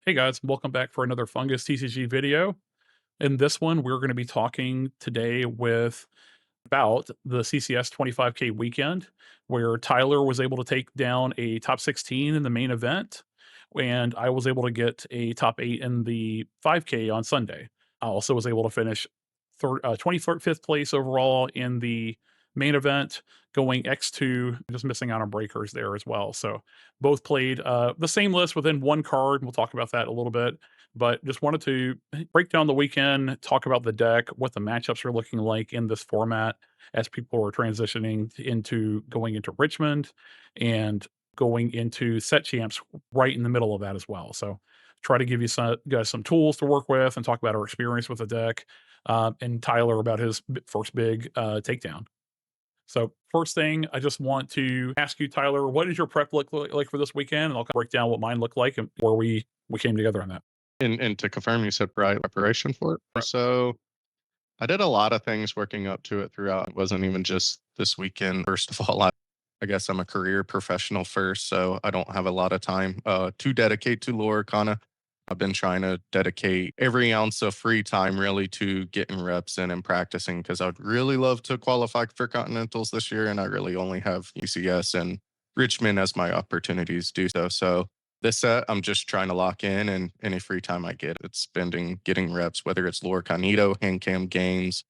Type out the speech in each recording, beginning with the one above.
Hey guys, welcome back for another Fungus TCG video. In this one, we're going to be talking today about the CCS 25K weekend, where Tyler was able to take down a top 16 in the main event, and I was able to get a top 8 in the 5K on Sunday. I also was able to finish 25th place overall in the main event, going X2, just missing out on breakers there as well. So both played the same list within one card. We'll talk about that a little bit, but just wanted to break down the weekend, talk about the deck, what the matchups are looking like in this format as people are transitioning into going into Richmond and going into set champs right in the middle of that as well. So try to give you guys some tools to work with and talk about our experience with the deck, and Tyler about his first big takedown. So first thing, I just want to ask you, Tyler, what does your prep look like for this weekend? And I'll break down what mine looked like and where we came together on that. And to confirm, you said preparation for it. Right. So I did a lot of things working up to it throughout. It wasn't even just this weekend. First of all, I guess I'm a career professional first, so I don't have a lot of time to dedicate to Lorcana. I've been trying to dedicate every ounce of free time really to getting reps in and practicing because I'd really love to qualify for Continentals this year, and I really only have CCS and Richmond as my opportunities to do so. So this set, I'm just trying to lock in, and any free time I get, it's spending getting reps, whether it's Lorcanito, hand cam games,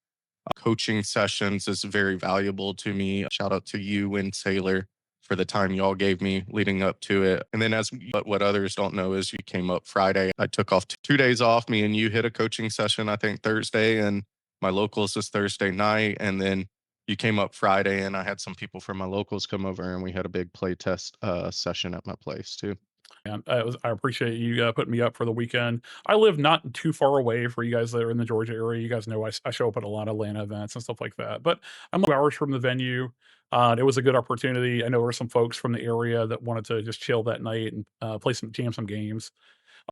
coaching sessions is very valuable to me. Shout out to you and Taylor for the time y'all gave me leading up to it. And then what others don't know is you came up Friday. I took off 2 days off. Me and you hit a coaching session, I think Thursday, and my locals is Thursday night. And then you came up Friday, and I had some people from my locals come over, and we had a big play test session at my place too. And I appreciate you putting me up for the weekend. I live not too far away for you guys that are in the Georgia area. You guys know I show up at a lot of Atlanta events and stuff like that. But I'm 2 hours from the venue. It was a good opportunity. I know there were some folks from the area that wanted to just chill that night and play some games.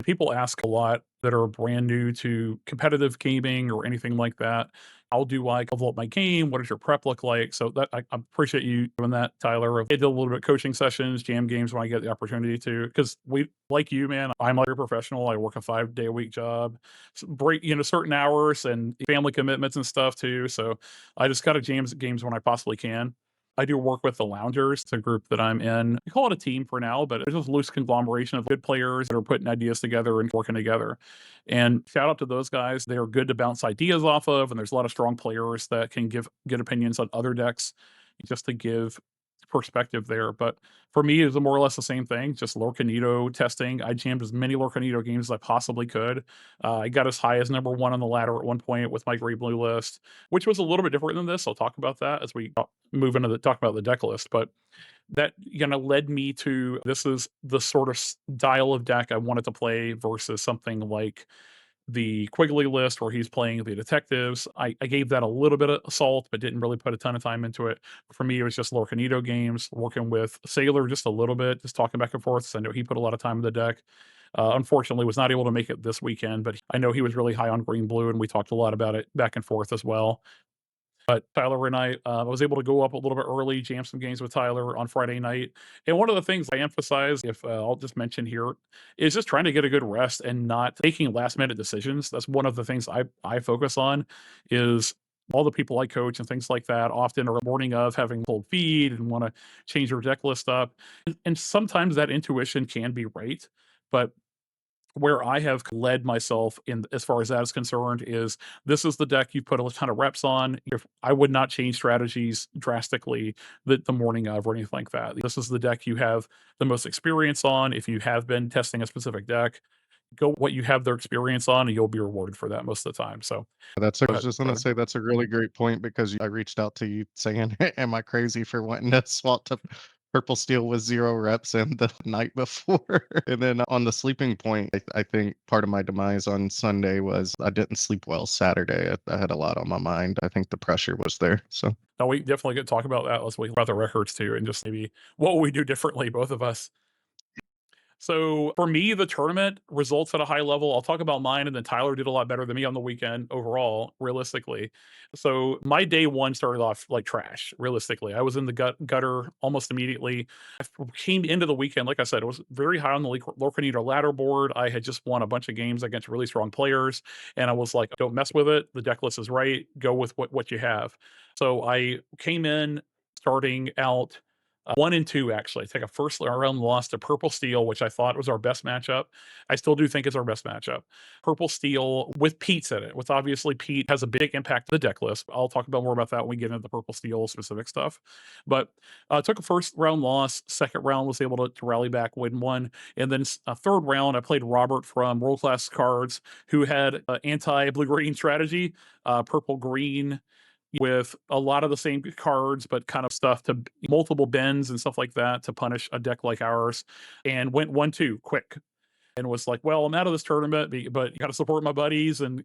People ask a lot that are brand new to competitive gaming or anything like that. How do I level up my game? What does your prep look like? So that I appreciate you doing that, Tyler. I did a little bit of coaching sessions, jam games when I get the opportunity to, because we like you, man. I'm like a professional. I work a 5 day a week job, break certain hours and family commitments and stuff too. So I just got to jam games when I possibly can. I do work with the Loungers. It's a group that I'm in. We call it a team for now, but it's just a loose conglomeration of good players that are putting ideas together and working together. And shout out to those guys. They are good to bounce ideas off of, and there's a lot of strong players that can give good opinions on other decks just to give perspective there. But for me, it was more or less the same thing, just Lorcanito testing. I jammed as many Lorcanito games as I possibly could. I got as high as number 1 on the ladder at one point with my gray blue list, which was a little bit different than this. I'll talk about that as we move into the talk about the deck list. But that led me to, this is the sort of style of deck I wanted to play versus something like the Quigley list where he's playing the detectives. I gave that a little bit of salt, but didn't really put a ton of time into it. For me, it was just Lorcanito games, working with Sailor just a little bit, just talking back and forth. So I know he put a lot of time in the deck. Unfortunately, was not able to make it this weekend, but I know he was really high on green blue, and we talked a lot about it back and forth as well. But Tyler and I was able to go up a little bit early, jam some games with Tyler on Friday night. And one of the things I emphasize, if I'll just mention here, is just trying to get a good rest and not making last minute decisions. That's one of the things I focus on. Is all the people I coach and things like that often are morning of having cold feed and want to change their deck list up. And sometimes that intuition can be right, but where I have led myself in as far as that is concerned is, this is the deck you put a ton of reps on. If I would not change strategies drastically the morning of or anything like that. This is the deck you have the most experience on. If you have been testing a specific deck, go what you have their experience on, and you'll be rewarded for that most of the time. So I go was ahead, just gonna brother. say that's a really great point because I reached out to you saying, "Am I crazy for wanting to swap to purple steel with 0 reps in the night before?" And then on the sleeping point, I think part of my demise on Sunday was I didn't sleep well Saturday. I had a lot on my mind. I think the pressure was there. So No, we definitely get to talk about that. Let's talk about the records too, and just maybe what will we do differently, both of us. So for me, the tournament results at a high level. I'll talk about mine, and then Tyler did a lot better than me on the weekend overall, realistically. So my day one started off like trash, realistically. I was in the gutter almost immediately. Came into the weekend, like I said, it was very high on the Lorcana ladder board. I had just won a bunch of games against really strong players, and I was like, don't mess with it. The deck list is right. Go with what you have. So I came in starting out 1 and 2, actually. Take a first round loss to Purple Steel, which I thought was our best matchup. I still do think it's our best matchup. Purple Steel with Pete's in it, with obviously Pete has a big impact to the deck list. I'll talk about more about that when we get into the Purple Steel specific stuff. But took a first round loss. Second round was able to rally back, win one. And then a third round, I played Robert from World Class Cards, who had anti blue-green strategy, purple-green, with a lot of the same cards, but kind of stuff to multiple bends and stuff like that to punish a deck like ours, and went 1-2 quick. And was like, well, I'm out of this tournament, but you got to support my buddies, and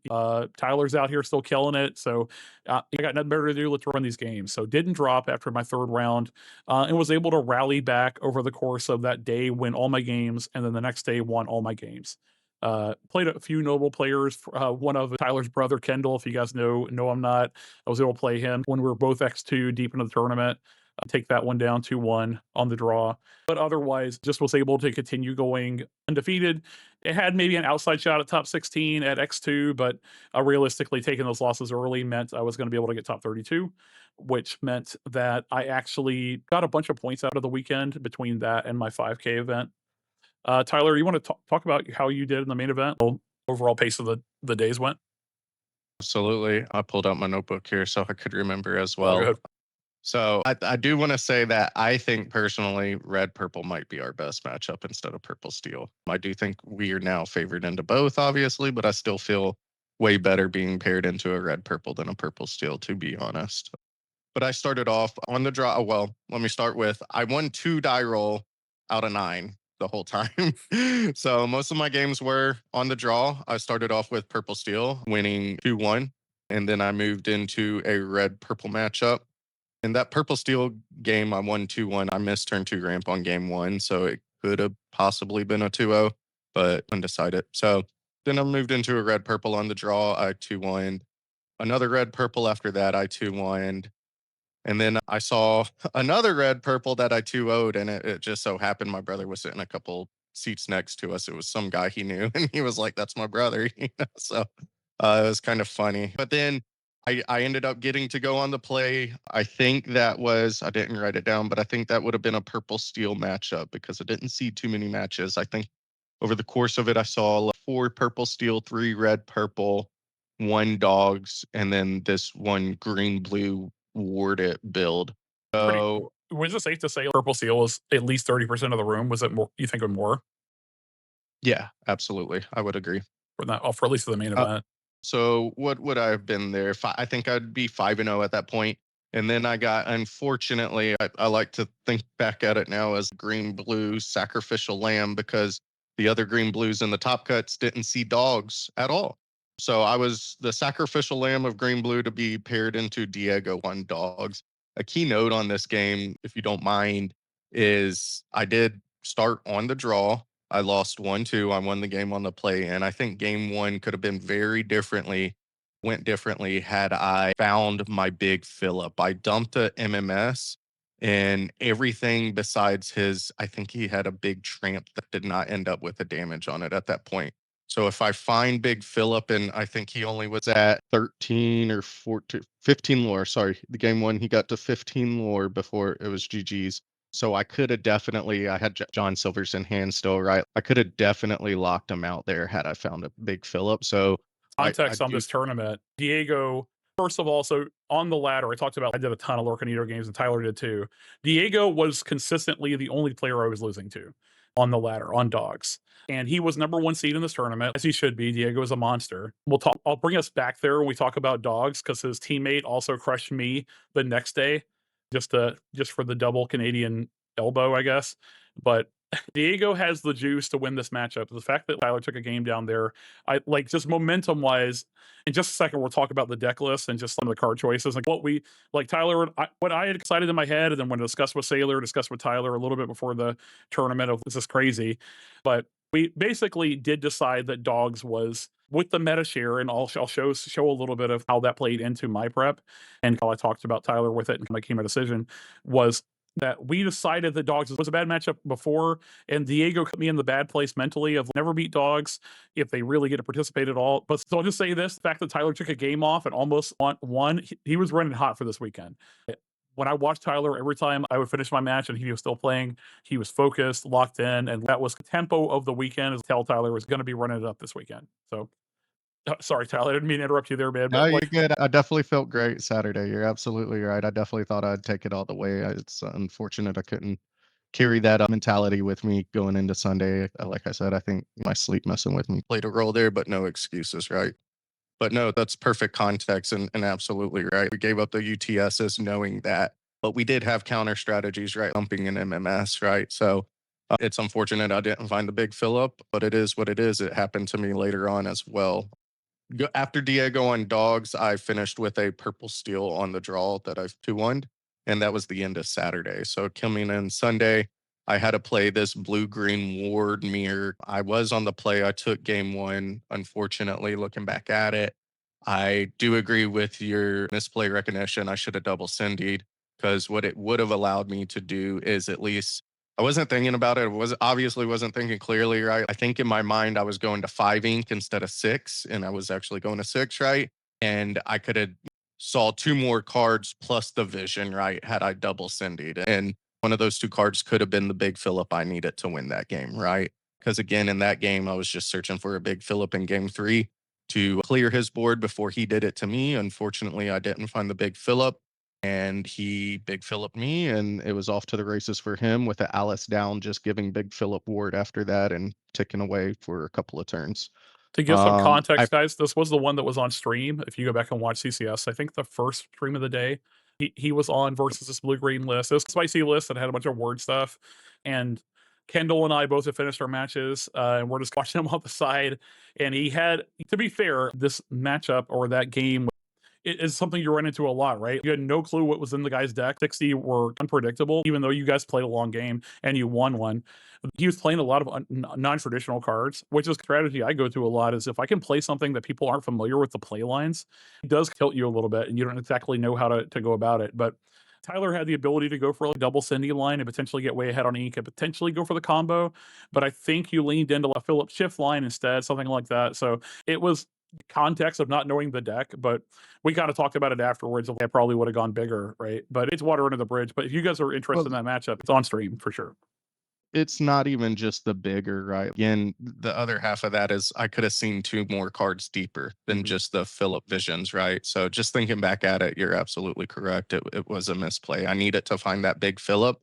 Tyler's out here still killing it. So I got nothing better to do. Let's run these games. So didn't drop after my third round, and was able to rally back over the course of that day, win all my games, and then the next day won all my games. Played a few notable players. One of Tyler's brother, Kendall, if you guys know, I'm not. I was able to play him when we were both X2 deep into the tournament. Take that one down 2-1 on the draw. But otherwise, just was able to continue going undefeated. It had maybe an outside shot at top 16 at X2, but realistically, taking those losses early meant I was going to be able to get top 32, which meant that I actually got a bunch of points out of the weekend between that and my 5K event. Tyler, you want to talk about how you did in the main event? Overall pace of the days went? Absolutely. I pulled out my notebook here so I could remember as Oh, go well. ahead. So I do want to say that I think personally, red purple might be our best matchup instead of purple steel. I do think we are now favored into both, obviously, but I still feel way better being paired into a red purple than a purple steel, to be honest. But I started off on the draw. Well, let me start with I won 2 die roll out of 9 the whole time. So most of my games were on the draw. I started off with purple steel, winning 2-1. And then I moved into a red purple matchup. In that purple steel game, I won 2-1. I missed turn 2 ramp on game 1. So it could have possibly been a 2-0, but undecided. So then I moved into a red purple on the draw. I 2-1. Another red purple after that, I 2-1. And then I saw another red purple that I 2-0'd, and it just so happened my brother was sitting a couple seats next to us. It was some guy he knew, and he was like, "That's my brother." So it was kind of funny. But then I ended up getting to go on the play. I think that was, I didn't write it down, but I think that would have been a purple steel matchup because I didn't see too many matches. I think over the course of it, I saw like 4 purple steel, 3 red purple, 1 dogs, and then this 1 green blue warded build. Pretty. So Was it safe to say Purple Seal was at least 30% of the room? Was it more? You think it more yeah, absolutely. I would agree. for that? Oh, for at least the main Uh, event. So what would I have been there? I think I'd be 5-0 at that point. And then I got, unfortunately, I like to think back at it now as green blue sacrificial lamb because the other green blues in the top cuts didn't see dogs at all. So I was the sacrificial lamb of green blue to be paired into Diego on dogs. A key note on this game, if you don't mind, is I did start on the draw. I lost 1-2. I won the game on the play. And I think game 1 could have been went differently had I found my big Phillip. I dumped a MMS and everything besides I think he had a big tramp that did not end up with a damage on it at that point. So if I find big Phillip, and I think he only was at 13 or 14, 15 lore. Sorry, the game 1, he got to 15 lore before it was GG's. So I could have definitely, I had John Silver's in hand still, right? I could have definitely locked him out there had I found a big Phillip. So I Context on do, this tournament. Diego, first of all, so on the ladder, I talked about I did a ton of Lorcanito games, and Tyler did too. Diego was consistently the only player I was losing to on the ladder on dogs. And he was number 1 seed in this tournament, as he should be. Diego is a monster. I'll bring us back there when we talk about dogs, because his teammate also crushed me the next day, just for the double Canadian elbow, I guess. But Diego has the juice to win this matchup. The fact that Tyler took a game down there, I like just momentum wise. In just a second, we'll talk about the deck list and just some of the card choices. Like what we like, Tyler, what I had decided in my head, and then when I discussed with Sailor, discussed with Tyler a little bit before the tournament of this is crazy. But we basically did decide that dogs was with the Metashare, and I'll show a little bit of how that played into my prep and how I talked about Tyler with it and became a decision was that we decided that dogs was a bad matchup before, and Diego put me in the bad place mentally of never beat dogs if they really get to participate at all. But so I'll just say this: the fact that Tyler took a game off and almost won, he was running hot for this weekend. When I watched Tyler, every time I would finish my match and he was still playing, he was focused, locked in, and that was the tempo of the weekend. Is tell Tyler was going to be running it up this weekend. So sorry, Tyler, I didn't mean to interrupt you there, man. No, But you're like, good. I definitely felt great Saturday. You're absolutely right. I definitely thought I'd take it all the way. It's unfortunate I couldn't carry that mentality with me going into Sunday. Like I said, I think my sleep messing with me played a role there, but no excuses, right? But no, that's perfect context and absolutely right. We gave up the UTSs knowing that, but we did have counter strategies, right? Dumping in MMS, right? So it's unfortunate I didn't find the big Phillip, but it is what it is. It happened to me later on as well. After Diego on dogs, I finished with a purple steel on the draw that I've 2-1, and that was the end of Saturday. So coming in Sunday, I had to play this blue-green ward mirror. I was on the play. I took game one. Unfortunately, looking back at it, I do agree with your misplay recognition. I should have double Cindy'd because what it would have allowed me to do is at least I wasn't thinking about it. I was obviously wasn't thinking clearly, right? I think in my mind I was going to 5 ink instead of 6, and I was actually going to 6, right? And I could have saw two more cards plus the vision, right? Had I double Cindy'd. And one of those two cards could have been the big Phillip I needed to win that game, right? Because again, in that game, I was just searching for a big Phillip in game three to clear his board before he did it to me. Unfortunately, I didn't find the big Phillip and he big Phillip me, and it was off to the races for him with the Alice down, just giving big Phillip ward after that and ticking away for a couple of turns. to give some I context, guys, this was the one that was on stream. If you go back and watch CCS, I think the first stream of the day, he was on versus this blue green list. It was a spicy list that had a bunch of word stuff. And Kendall and I both have finished our matches, and we're just watching him on the side. And he had, to be fair, this matchup or that game it is something you run into a lot, right? You had no clue what was in the guy's deck. 60 were unpredictable, even though you guys played a long game and you won one. He was playing a lot of non-traditional cards, which is a strategy I go to a lot is if I can play something that people aren't familiar with the play lines, it does tilt you a little bit and you don't exactly know how to go about it. But Tyler had the ability to go for like a double Cindy line and potentially get way ahead on ink and potentially go for the combo. But I think you leaned into a Philip shift line instead, something like that. So it was context of not knowing the deck, but we kind of talked about it afterwards. I probably would have gone bigger, right? But it's water under the bridge. But if you guys are interested well, in that matchup, it's on stream for sure. it's not even just the bigger, right? Again, the other half of that is I could have seen two more cards deeper than Mhm. just the Phillip visions, right? So just thinking back at it, you're absolutely correct. It was a misplay. I needed to find that big Phillip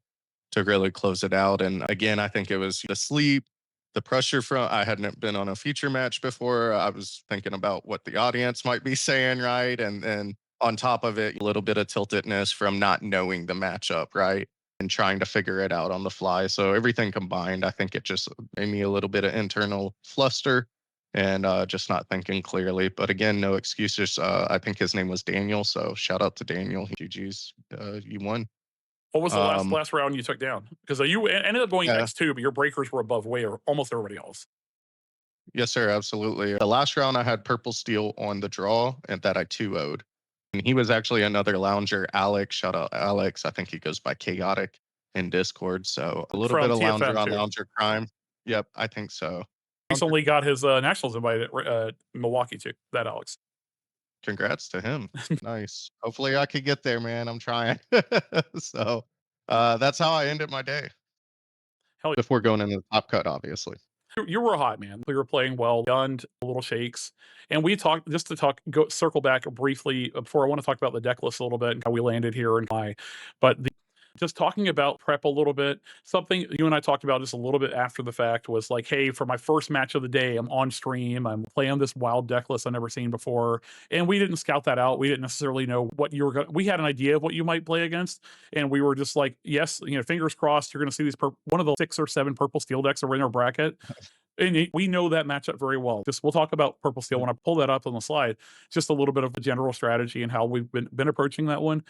to really close it out. And again, I think it was the sleep, the pressure from I hadn't been on a feature match before. I was thinking about what the audience might be saying, right? And then on top of it, a little bit of tiltedness from not knowing the matchup, right? And trying to figure it out on the fly. So everything combined, I think it just made me a little bit of internal fluster and just not thinking clearly. But again, no excuses. I think his name was Daniel. So shout out to Daniel. GG's, you won. What was the last Um, last round you took down? Because you ended up going yeah, X2, but your breakers were above way or almost everybody else. yes, sir. Absolutely. The last round, I had purple steel on the draw and that I 2-0'd. And he was actually another lounger, Alex. Shout out Alex. I think he goes by Chaotic in Discord. So a little bit From of lounger TFM on too. lounger crime. Yep, I think so. Lounger, Recently got his nationals invite at Milwaukee too. That Alex. congrats to him. Nice. Hopefully I could get there, man. I'm trying. So that's how I ended my day Hell, before going into the top cut, obviously. you were hot, man. We were playing well, gunned a little shakes, and we talked just to talk. Go circle back briefly before I want to talk about the deck list a little bit and how we landed here and why. But just talking about prep a little bit, something you and I talked about just a little bit after the fact was like, hey, for my first match of the day, I'm on stream, I'm playing this wild deck list I've never seen before. And we didn't scout that out. We didn't necessarily know what you were going to, we had an idea of what you might play against. And we were just like, yes, fingers crossed, you're going to see these, one of the 6 or 7 purple steel decks are in our bracket. And we know that matchup very well. Just we'll talk about purple steel when I pull that up on the slide. Just a little bit of the general strategy and how we've been approaching that one.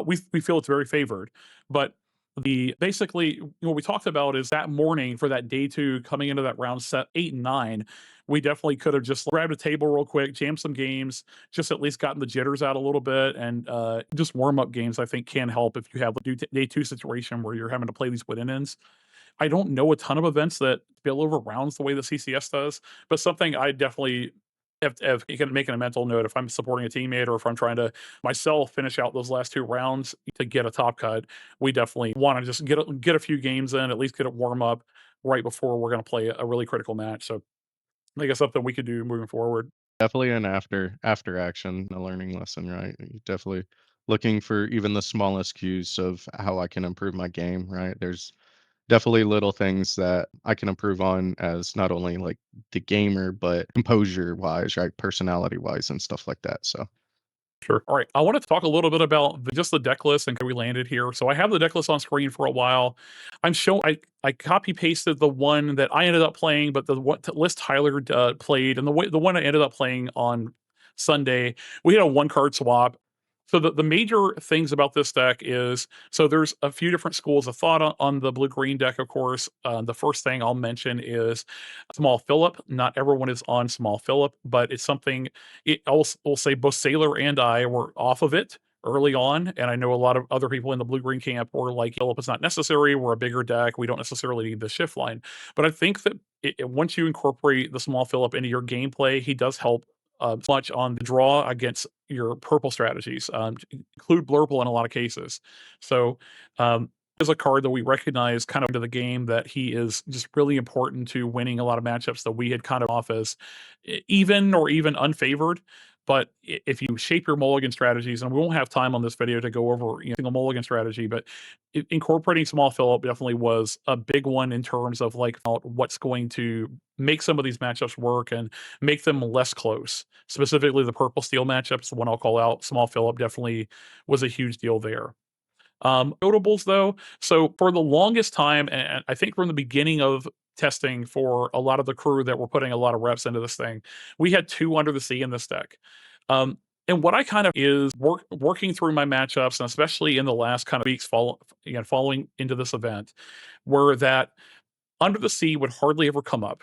We feel it's very favored, but the basically what we talked about is that morning for that day 2 coming into that round set 8 and 9, we definitely could have just grabbed a table real quick, jammed some games, just at least gotten the jitters out a little bit, and just warm up games. I think can help if you have a day 2 situation where you're having to play these win ins. I don't know a ton of events that spill over rounds the way the CCS does, but something I definitely have making a mental note if I'm supporting a teammate or if I'm trying to myself finish out those last 2 rounds to get a top cut. We definitely want to just get a few games in, at least get it warm up right before we're going to play a really critical match. So I think it's something we could do moving forward. Definitely an after action, a learning lesson, right? You definitely looking for even the smallest cues of how I can improve my game, right? There's definitely little things that I can improve on as not only like the gamer, but composure wise, right? Personality wise and stuff like that. So Sure. All right. I wanted to talk a little bit about just the deck list and how we landed here. So I have the deck list on screen for a while. I copy pasted the one that I ended up playing, but the list Tyler played and the one I ended up playing on Sunday, we had a 1 card swap. So the major things about this deck is so there's a few different schools of thought on the blue green deck. Of course, the first thing I'll mention is Small Phillip. Not everyone is on Small Phillip, but it's something will say both Sailor and I were off of it early on, and I know a lot of other people in the blue-green camp were like, Phillip is not necessary, we're a bigger deck, we don't necessarily need the shift line. But I think that once you incorporate the Small Phillip into your gameplay, he does help much on the draw against your purple strategies, include Blurple in a lot of cases. So is a card that we recognize kind of into the game that he is just really important to winning a lot of matchups that we had kind of off as even or even unfavored. But if you shape your mulligan strategies, and we won't have time on this video to go over single mulligan strategy, but incorporating Small Phillip definitely was a big one in terms of like what's going to make some of these matchups work and make them less close. Specifically, the purple steel matchups, the one I'll call out, Small Phillip definitely was a huge deal there. Notables though, so for the longest time, and I think from the beginning of testing for a lot of the crew that were putting a lot of reps into this thing, we had 2 Under the Sea in this deck. And what I kind of is working through my matchups, and especially in the last kind of weeks following into this event, were that Under the Sea would hardly ever come up.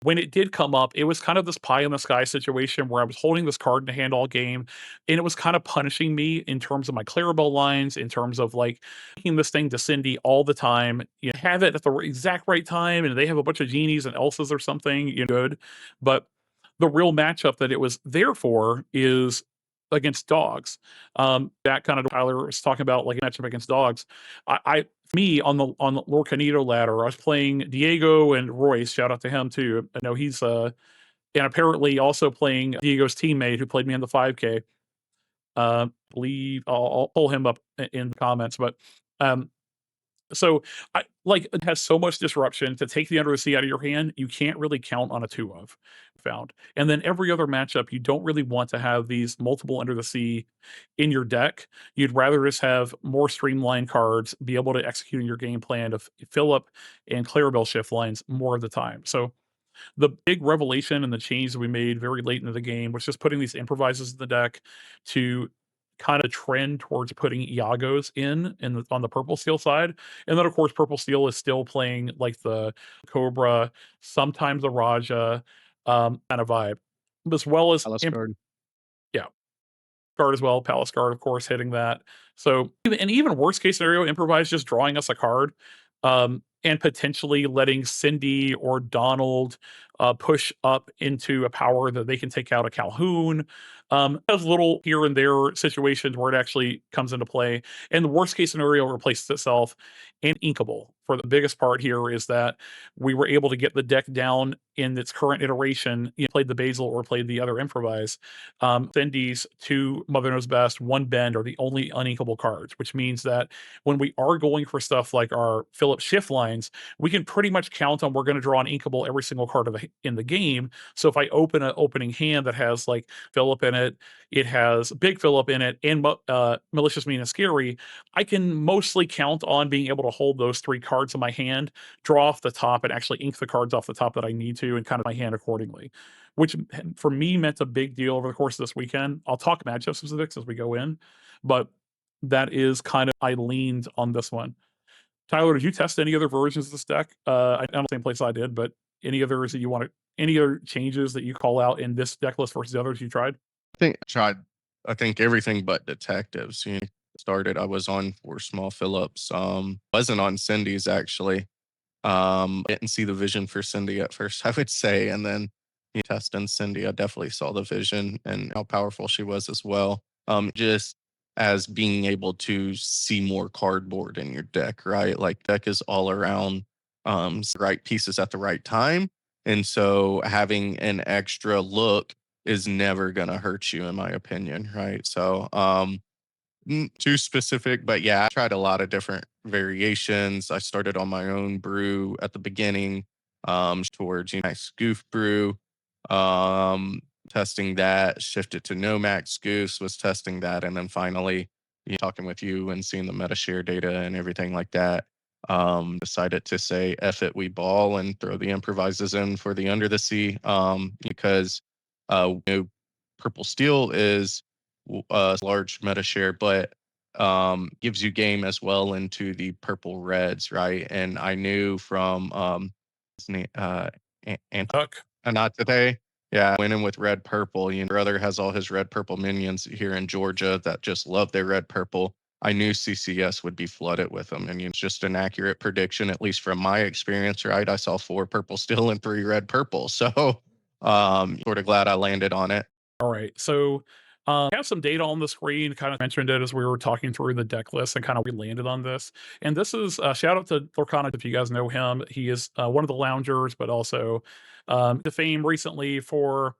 When it did come up, it was kind of this pie in the sky situation where I was holding this card in hand all game, and it was kind of punishing me in terms of my Clarabelle lines, in terms of like making this thing to Cindy all the time. You have it at the exact right time, and they have a bunch of genies and Elsas or something, good. But the real matchup that it was there for is against dogs. That kind of Tyler was talking about like a matchup against dogs. I me on the Lorcanito ladder, I was playing Diego and Royce. Shout out to him too. I know he's and apparently also playing Diego's teammate who played me in the 5K. Believe I'll pull him up in the comments, but um, so I like it has so much disruption to take the Under the Sea out of your hand, you can't really count on a 2 of found. And then every other matchup, you don't really want to have these multiple Under the Sea in your deck. You'd rather just have more streamlined cards, be able to execute your game plan of Phillip and Clarabelle shift lines more of the time. So the big revelation and the change that we made very late into the game was just putting these improvisers in the deck to kind of trend towards putting Iagos on the purple steel side. And then of course purple steel is still playing like the Cobra, sometimes the Raja kind of vibe, as well as Palace card. yeah, guard as well, Palace guard, of course, hitting that. So, and even worst case scenario, improvise just drawing us a card. and potentially letting Cindy or Donald push up into a power that they can take out a Calhoun. There's little here and there situations where it actually comes into play. And the worst case scenario replaces itself. And inkable. For the biggest part here is that we were able to get the deck down in its current iteration. You played the Basil or played the other improvise. Cindy's two Mother Knows Best, one Bend are the only uninkable cards, which means that when we are going for stuff like our Phillip shift lines, we can pretty much count on we're going to draw an inkable every single card in the game. So if I open an opening hand that has like Phillip in it, it has Big Phillip in it, and Malicious Mean Scary, I can mostly count on being able to hold those three cards in my hand, draw off the top, and actually ink the cards off the top that I need to, and kind of my hand accordingly. Which for me meant a big deal over the course of this weekend. I'll talk matchup specifics as we go in, but that is kind of I leaned on this one. Tyler, did you test any other versions of this deck? I don't the same place I did, but any others that you want to, any other changes that you call out in this deck list versus the others you tried? I think everything but detectives. Started, I was on for Small Phillips. Wasn't on Cindy's actually. Didn't see the vision for Cindy at first, I would say. And then testing Cindy, I definitely saw the vision and how powerful she was as well. Just as being able to see more cardboard in your deck, right? Like deck is all around right pieces at the right time. And so having an extra look is never gonna hurt you, in my opinion, right? So too specific, but yeah, I tried a lot of different variations. I started on my own brew at the beginning, towards Max Goof brew, testing that, shifted to no Max Goose, was testing that, and then finally, talking with you and seeing the Metashare data and everything like that, decided to say F it, we ball and throw the improvises in for the Under the Sea, because Purple Steel is large meta share, but gives you game as well into the purple reds, right? And I knew from his name, Huck. not today. Yeah, I went in with red purple. Brother has all his red purple minions here in Georgia that just love their red purple. I knew CCS would be flooded with them, and it's just an accurate prediction, at least from my experience, right? I saw 4 purple steel and 3 red purple, so sort of glad I landed on it. All right. So I have some data on the screen, kind of mentioned it as we were talking through the deck list and kind of we landed on this. And this is shout out to Lorcana if you guys know him. He is one of the loungers, but also to fame recently for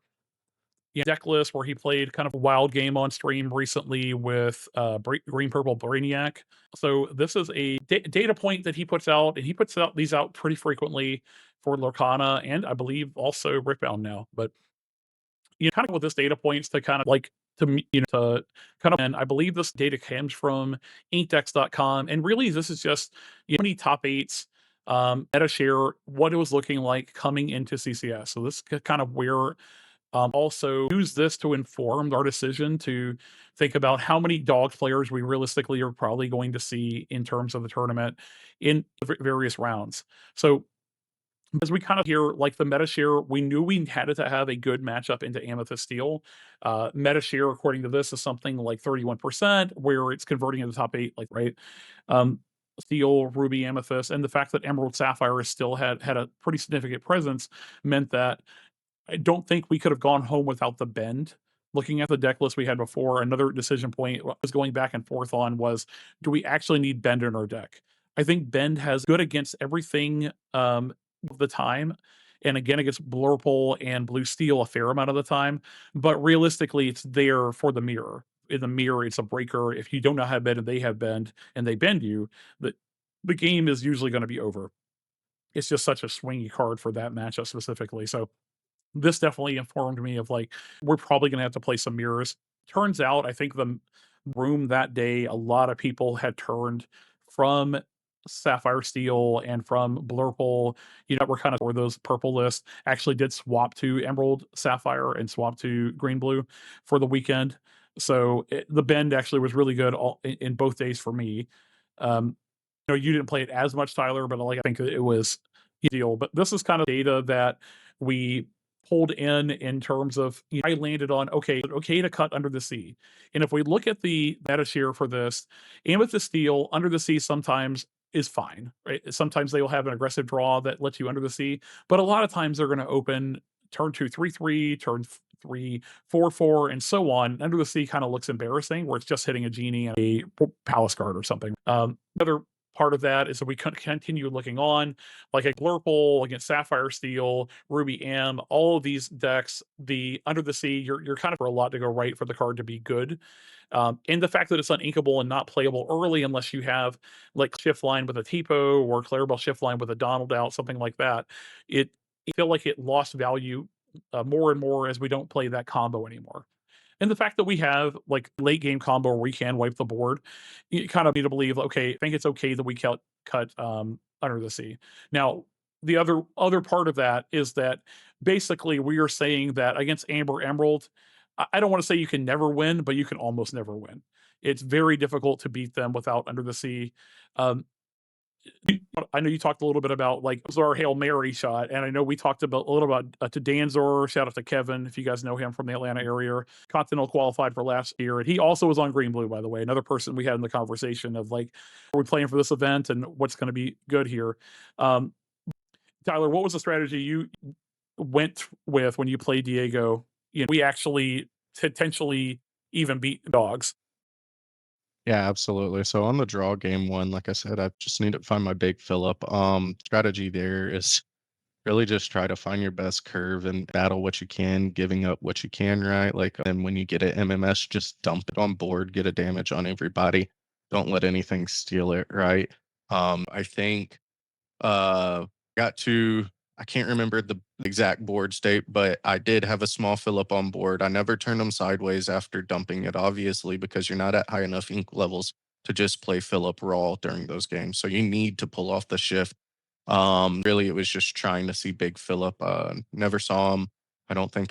deck list where he played kind of a wild game on stream recently with Green Purple Brainiac. So this is a data point that he puts out, and he puts out these out pretty frequently for Lorcana and I believe also Rickbound now. But kind of with this data points to kind of like to to kind of, and I believe this data comes from inkdex.com. And really, this is just many top eights, Metashare, what it was looking like coming into CCS. So this is kind of where also use this to inform our decision to think about how many dogs players we realistically are probably going to see in terms of the tournament in various rounds. So as we kind of hear, like the Metashare, we knew we had to have a good matchup into Amethyst Steel. Metashare, according to this, is something like 31%, where it's converting in the top 8, like, right? Steel, Ruby, Amethyst, and the fact that Emerald Sapphire is still had a pretty significant presence meant that I don't think we could have gone home without the Bend. Looking at the deck list we had before, another decision point I was going back and forth on was, do we actually need Bend in our deck? I think Bend has good against everything of the time, and again against Blurple and Blue Steel a fair amount of the time, but realistically, it's there for the mirror. In the mirror, it's a breaker. If you don't know how to bend and they have bend and they bend you, the game is usually going to be over. It's just such a swingy card for that matchup specifically. So this definitely informed me of like, we're probably going to have to play some mirrors. Turns out, I think the room that day, a lot of people had turned from Sapphire Steel and from Blurple, we're kind of where those purple lists actually did swap to Emerald Sapphire and swap to Green Blue for the weekend. So the bend actually was really good in both days for me. You didn't play it as much, Tyler, but like I think it was deal. But this is kind of data that we pulled in terms of I landed on okay to cut Under the Sea. And if we look at the meta share for this, Amethyst Steel, Under the Sea sometimes is fine, right? Sometimes they will have an aggressive draw that lets you under the sea, but a lot of times they're going to open turn 2 3/3, turn 3 4/4, and so on. Under the sea kind of looks embarrassing, where it's just hitting a genie and a palace guard or something. Another part of that is that we continue looking on, like a Blurple against Sapphire Steel, Ruby M, all of these decks. The under the sea, you're kind of for a lot to go right for the card to be good. And the fact that it's uninkable and not playable early unless you have like shift line with a Tipo or Clarabelle shift line with a Donald out, something like that. It I feel like it lost value more and more as we don't play that combo anymore. And the fact that we have like late game combo where we can wipe the board, you kind of need to believe, okay, I think it's okay that we cut under the sea. Now, the other part of that is that basically we are saying that against Amber Emerald, I don't want to say you can never win, but you can almost never win. It's very difficult to beat them without under the sea. Um, I know you talked a little bit about like was our Hail Mary shot, and I know we talked about a little about to Danzor. Shout out to Kevin if you guys know him from the Atlanta area. Continental qualified for last year, and he also was on Green Blue, by the way. Another person we had in the conversation of like, are we playing for this event and what's going to be good here? Um, Tyler, what was the strategy you went with when you played Diego? You know, we actually potentially even beat dogs. Yeah, absolutely. So on the draw game one, like I said, I just need to find my big Phillip. Strategy there is really just try to find your best curve and battle what you can, giving up what you can, right? Like then when you get an MMS, just dump it on board, get a damage on everybody. Don't let anything steal it, right? I think got to I can't remember the exact board state, but I did have a small Phillip on board. I never turned them sideways after dumping it, obviously, because you're not at high enough ink levels to just play Phillip raw during those games. So you need to pull off the shift. Really, it was just trying to see Big Phillip. Never saw him. I don't think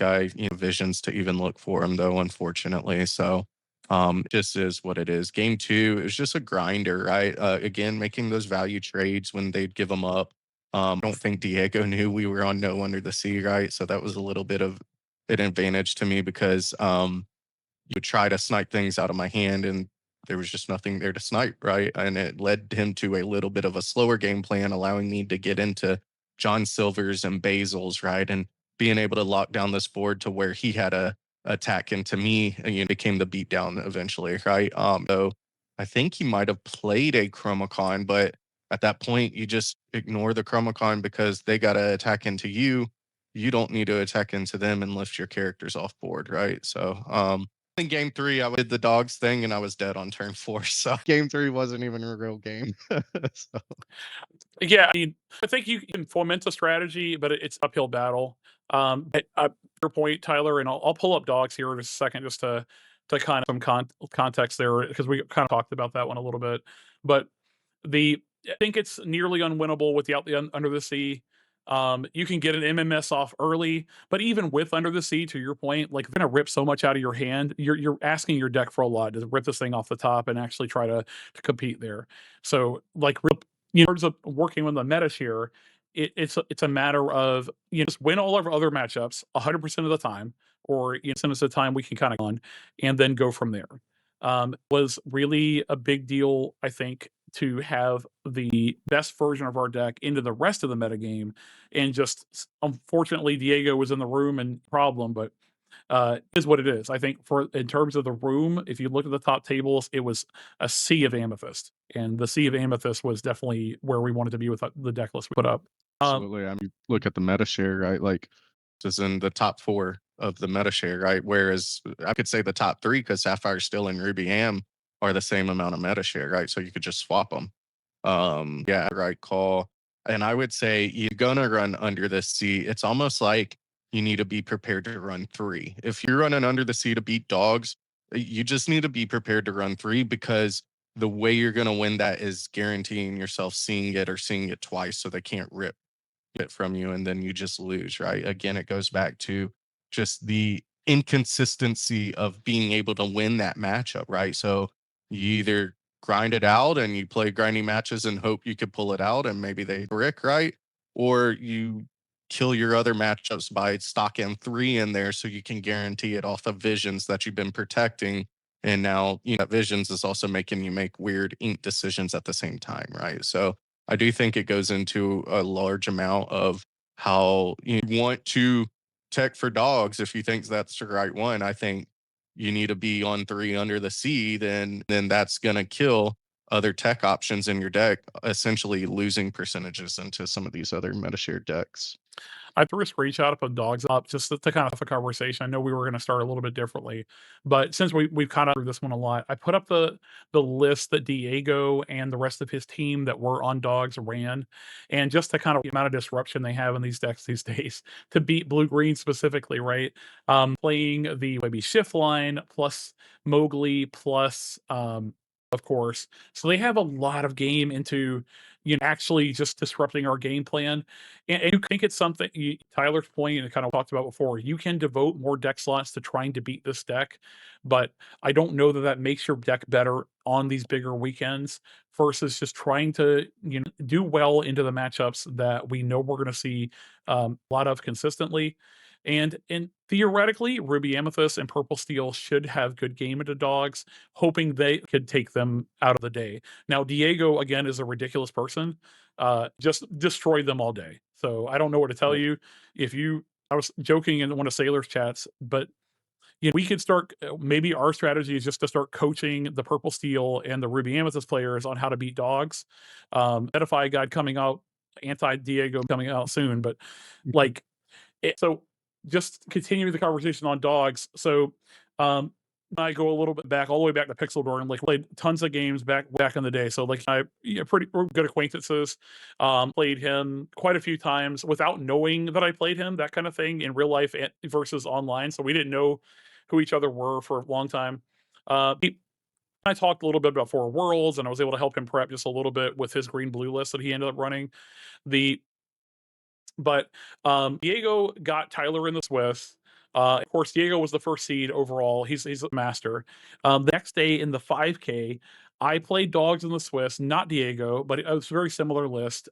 visions to even look for him though, unfortunately. So it just is what it is. Game two, it was just a grinder, right? Again, making those value trades when they'd give them up. I don't think Diego knew we were on No Under the Sea, right? So that was a little bit of an advantage to me because you would try to snipe things out of my hand and there was just nothing there to snipe, right? And it led him to a little bit of a slower game plan, allowing me to get into John Silver's and Basil's, right? And being able to lock down this board to where he had a attack into me and became the beatdown eventually, right? So I think he might have played a Chromacon, but at that point you just ignore the Chromacon because they got to attack into you. You don't need to attack into them and lift your characters off board, right? So in game three, I did the dogs thing and I was dead on turn four. So game three wasn't even a real game. So, Yeah, I mean, I think you can foment a strategy, but it's uphill battle. But, your point, Tyler, and I'll pull up dogs here in a second just to kind of some context there because we kind of talked about that one a little bit. But the I think it's nearly unwinnable without the Under the Sea. You can get an MMS off early, but even with Under the Sea, to your point, like if you're gonna rip so much out of your hand, you're asking your deck for a lot to rip this thing off the top and actually try to compete there. So like in terms of working with the Metashare, it's a matter of just win all of our other matchups 100% of the time, or some of the time we can kind of on and then go from there. Was really a big deal, I think, to have the best version of our deck into the rest of the metagame. And just unfortunately, Diego was in the room and problem, but is what it is. I think for in terms of the room, if you look at the top tables, it was a sea of amethyst, and the sea of amethyst was definitely where we wanted to be with the deck list we put up. Um, absolutely. I mean, look at the meta share, right? Like, this is in the top four of the meta share, right? Whereas I could say the top three because Sapphire Still and Ruby Am are the same amount of meta share, right? So you could just swap them. Yeah, right call. And I would say you're gonna run Under the Sea. It's almost like you need to be prepared to run three. If you're running Under the Sea to beat dogs, you just need to be prepared to run three because the way you're gonna win that is guaranteeing yourself seeing it or seeing it twice so they can't rip it from you and then you just lose, right? Again, it goes back to just the inconsistency of being able to win that matchup, right? So you either grind it out and you play grinding matches and hope you could pull it out and maybe they brick, right? Or you kill your other matchups by stocking three in there so you can guarantee it off the visions that you've been protecting And now, that visions is also making you make weird ink decisions at the same time, right? So I do think it goes into a large amount of how you want to tech for dogs. If you think that's the right one, I think you need to be on 3 under the sea, then that's gonna kill other tech options in your deck, essentially losing percentages into some of these other Metashare decks. I threw a screenshot up of dogs up just to kind of have a conversation. I know we were going to start a little bit differently, but since we've kind of through this one a lot, I put up the list that Diego and the rest of his team that were on dogs ran, and just to kind of the amount of disruption they have in these decks these days to beat blue green specifically, right? Playing the maybe shift line plus Mowgli plus of course. So they have a lot of game into actually just disrupting our game plan, and you think it's something Tyler's point and kind of talked about before. You can devote more deck slots to trying to beat this deck, but I don't know that that makes your deck better on these bigger weekends versus just trying to do well into the matchups that we know we're going to see a lot of consistently. And theoretically, Ruby Amethyst and Purple Steel should have good game into dogs, hoping they could take them out of the day. Now, Diego again is a ridiculous person. Just destroy them all day. So I don't know what to tell Right. you. If you, I was joking in one of Sailor's chats, but we could start. Maybe our strategy is just to start coaching the Purple Steel and the Ruby Amethyst players on how to beat dogs. Edify Guide coming out, anti Diego coming out soon, but like so just continuing the conversation on dogs. So I go a little bit back, all the way back to Pixel Door, and like played tons of games back in the day. So like I pretty good acquaintances. Played him quite a few times without knowing that I played him, that kind of thing in real life versus online. So we didn't know who each other were for a long time. I talked a little bit about Four Worlds, and I was able to help him prep just a little bit with his green blue list that he ended up running. The but, Diego got Tyler in the Swiss. Of course, Diego was the first seed overall. He's a master. The next day in the 5K, I played dogs in the Swiss, not Diego, but it was a very similar list.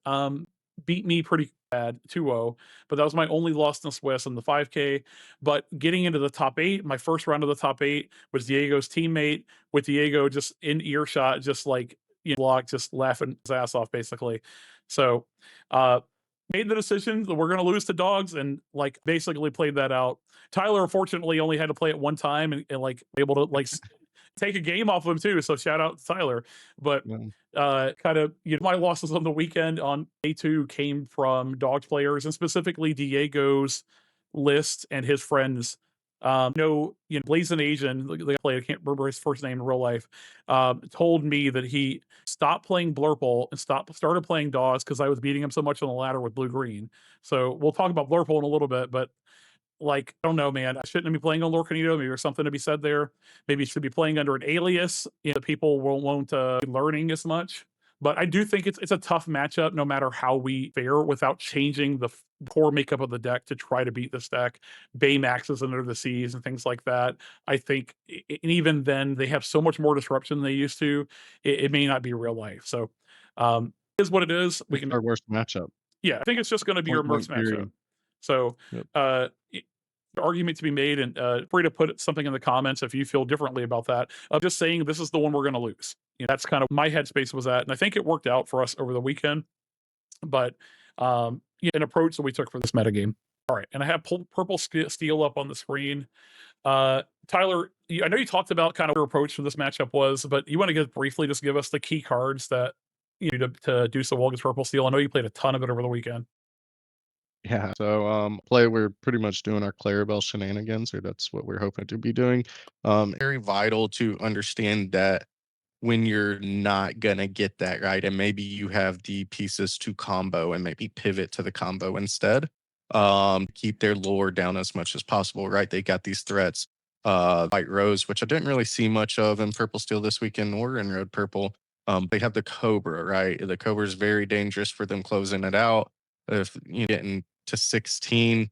Beat me pretty bad, 2-0, but that was my only loss in the Swiss in the 5K. But getting into the top 8, my first round of the top 8 was Diego's teammate, with Diego just in earshot, just like, block, just laughing his ass off, basically. So, uh, made the decision that we're going to lose to dogs, and like basically played that out. Tyler unfortunately only had to play it one time, and like able to like take a game off of him too. So shout out to Tyler. But Yeah. kind of my losses on the weekend on A2 came from dogs players, and specifically Diego's list and his friends. No, Blazing Asian, the player, I can't remember his first name in real life, told me that he stopped playing Blurple and started playing Dawes because I was beating him so much on the ladder with blue green. So we'll talk about Blurple in a little bit, but like, I don't know, man. I shouldn't be playing on Lorcanito. Maybe there's something to be said there. Maybe you should be playing under an be people won't be learning as much. But I do think it's a tough matchup, no matter how we fare, without changing the core makeup of the deck to try to beat this deck. Baymaxes under the seas and things like that. I think, and even then, they have so much more disruption than they used to. It may not be real life. So, it is what it is. We It's can, our worst matchup. yeah, I think it's just going to be your Point mercs blank matchup. period. So, Yep. argument to be made, and free to put something in the comments if you feel differently about that. Of just saying this is the one we're going to lose. That's kind of my headspace was at, and I think it worked out for us over the weekend. But an approach that we took for this metagame. All right, and I have purple steel up on the screen. Tyler, I know you talked about kind of what your approach for this matchup was, but you want to briefly just give us the key cards that you need to do so well against purple steel. I know you played a ton of it over the weekend. Yeah. So, we're pretty much doing our Clarabelle shenanigans, or that's what we're hoping to be doing. Very vital to understand that when you're not gonna get that right, and maybe you have the pieces to combo and maybe pivot to the combo instead. Keep their lore down as much as possible, right? They got these threats, White Rose, which I didn't really see much of in Purple Steel this weekend or in Road Purple. They have the Cobra, right? The Cobra is very dangerous for them closing it out. If you get into 16,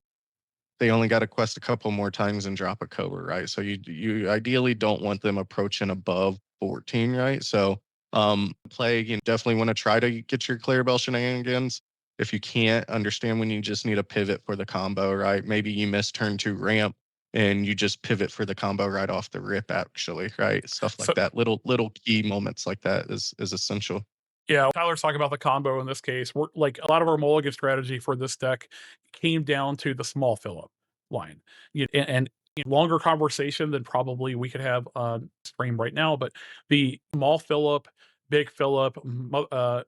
they only got to quest a couple more times and drop a Cobra, right? So you ideally don't want them approaching above 14, right? So play, definitely want to try to get your Clarabelle shenanigans. If you can't understand when you just need a pivot for the combo, right? Maybe you miss turn 2 ramp, and you just pivot for the combo right off the rip, actually, right? Stuff So like that. Little key moments like that is essential. yeah, Tyler's talking about the combo in this case. We're like a lot of our mulligan strategy for this deck came down to the small Phillip line. And longer conversation than probably we could have on stream right now, but the small Phillip, big Phillip,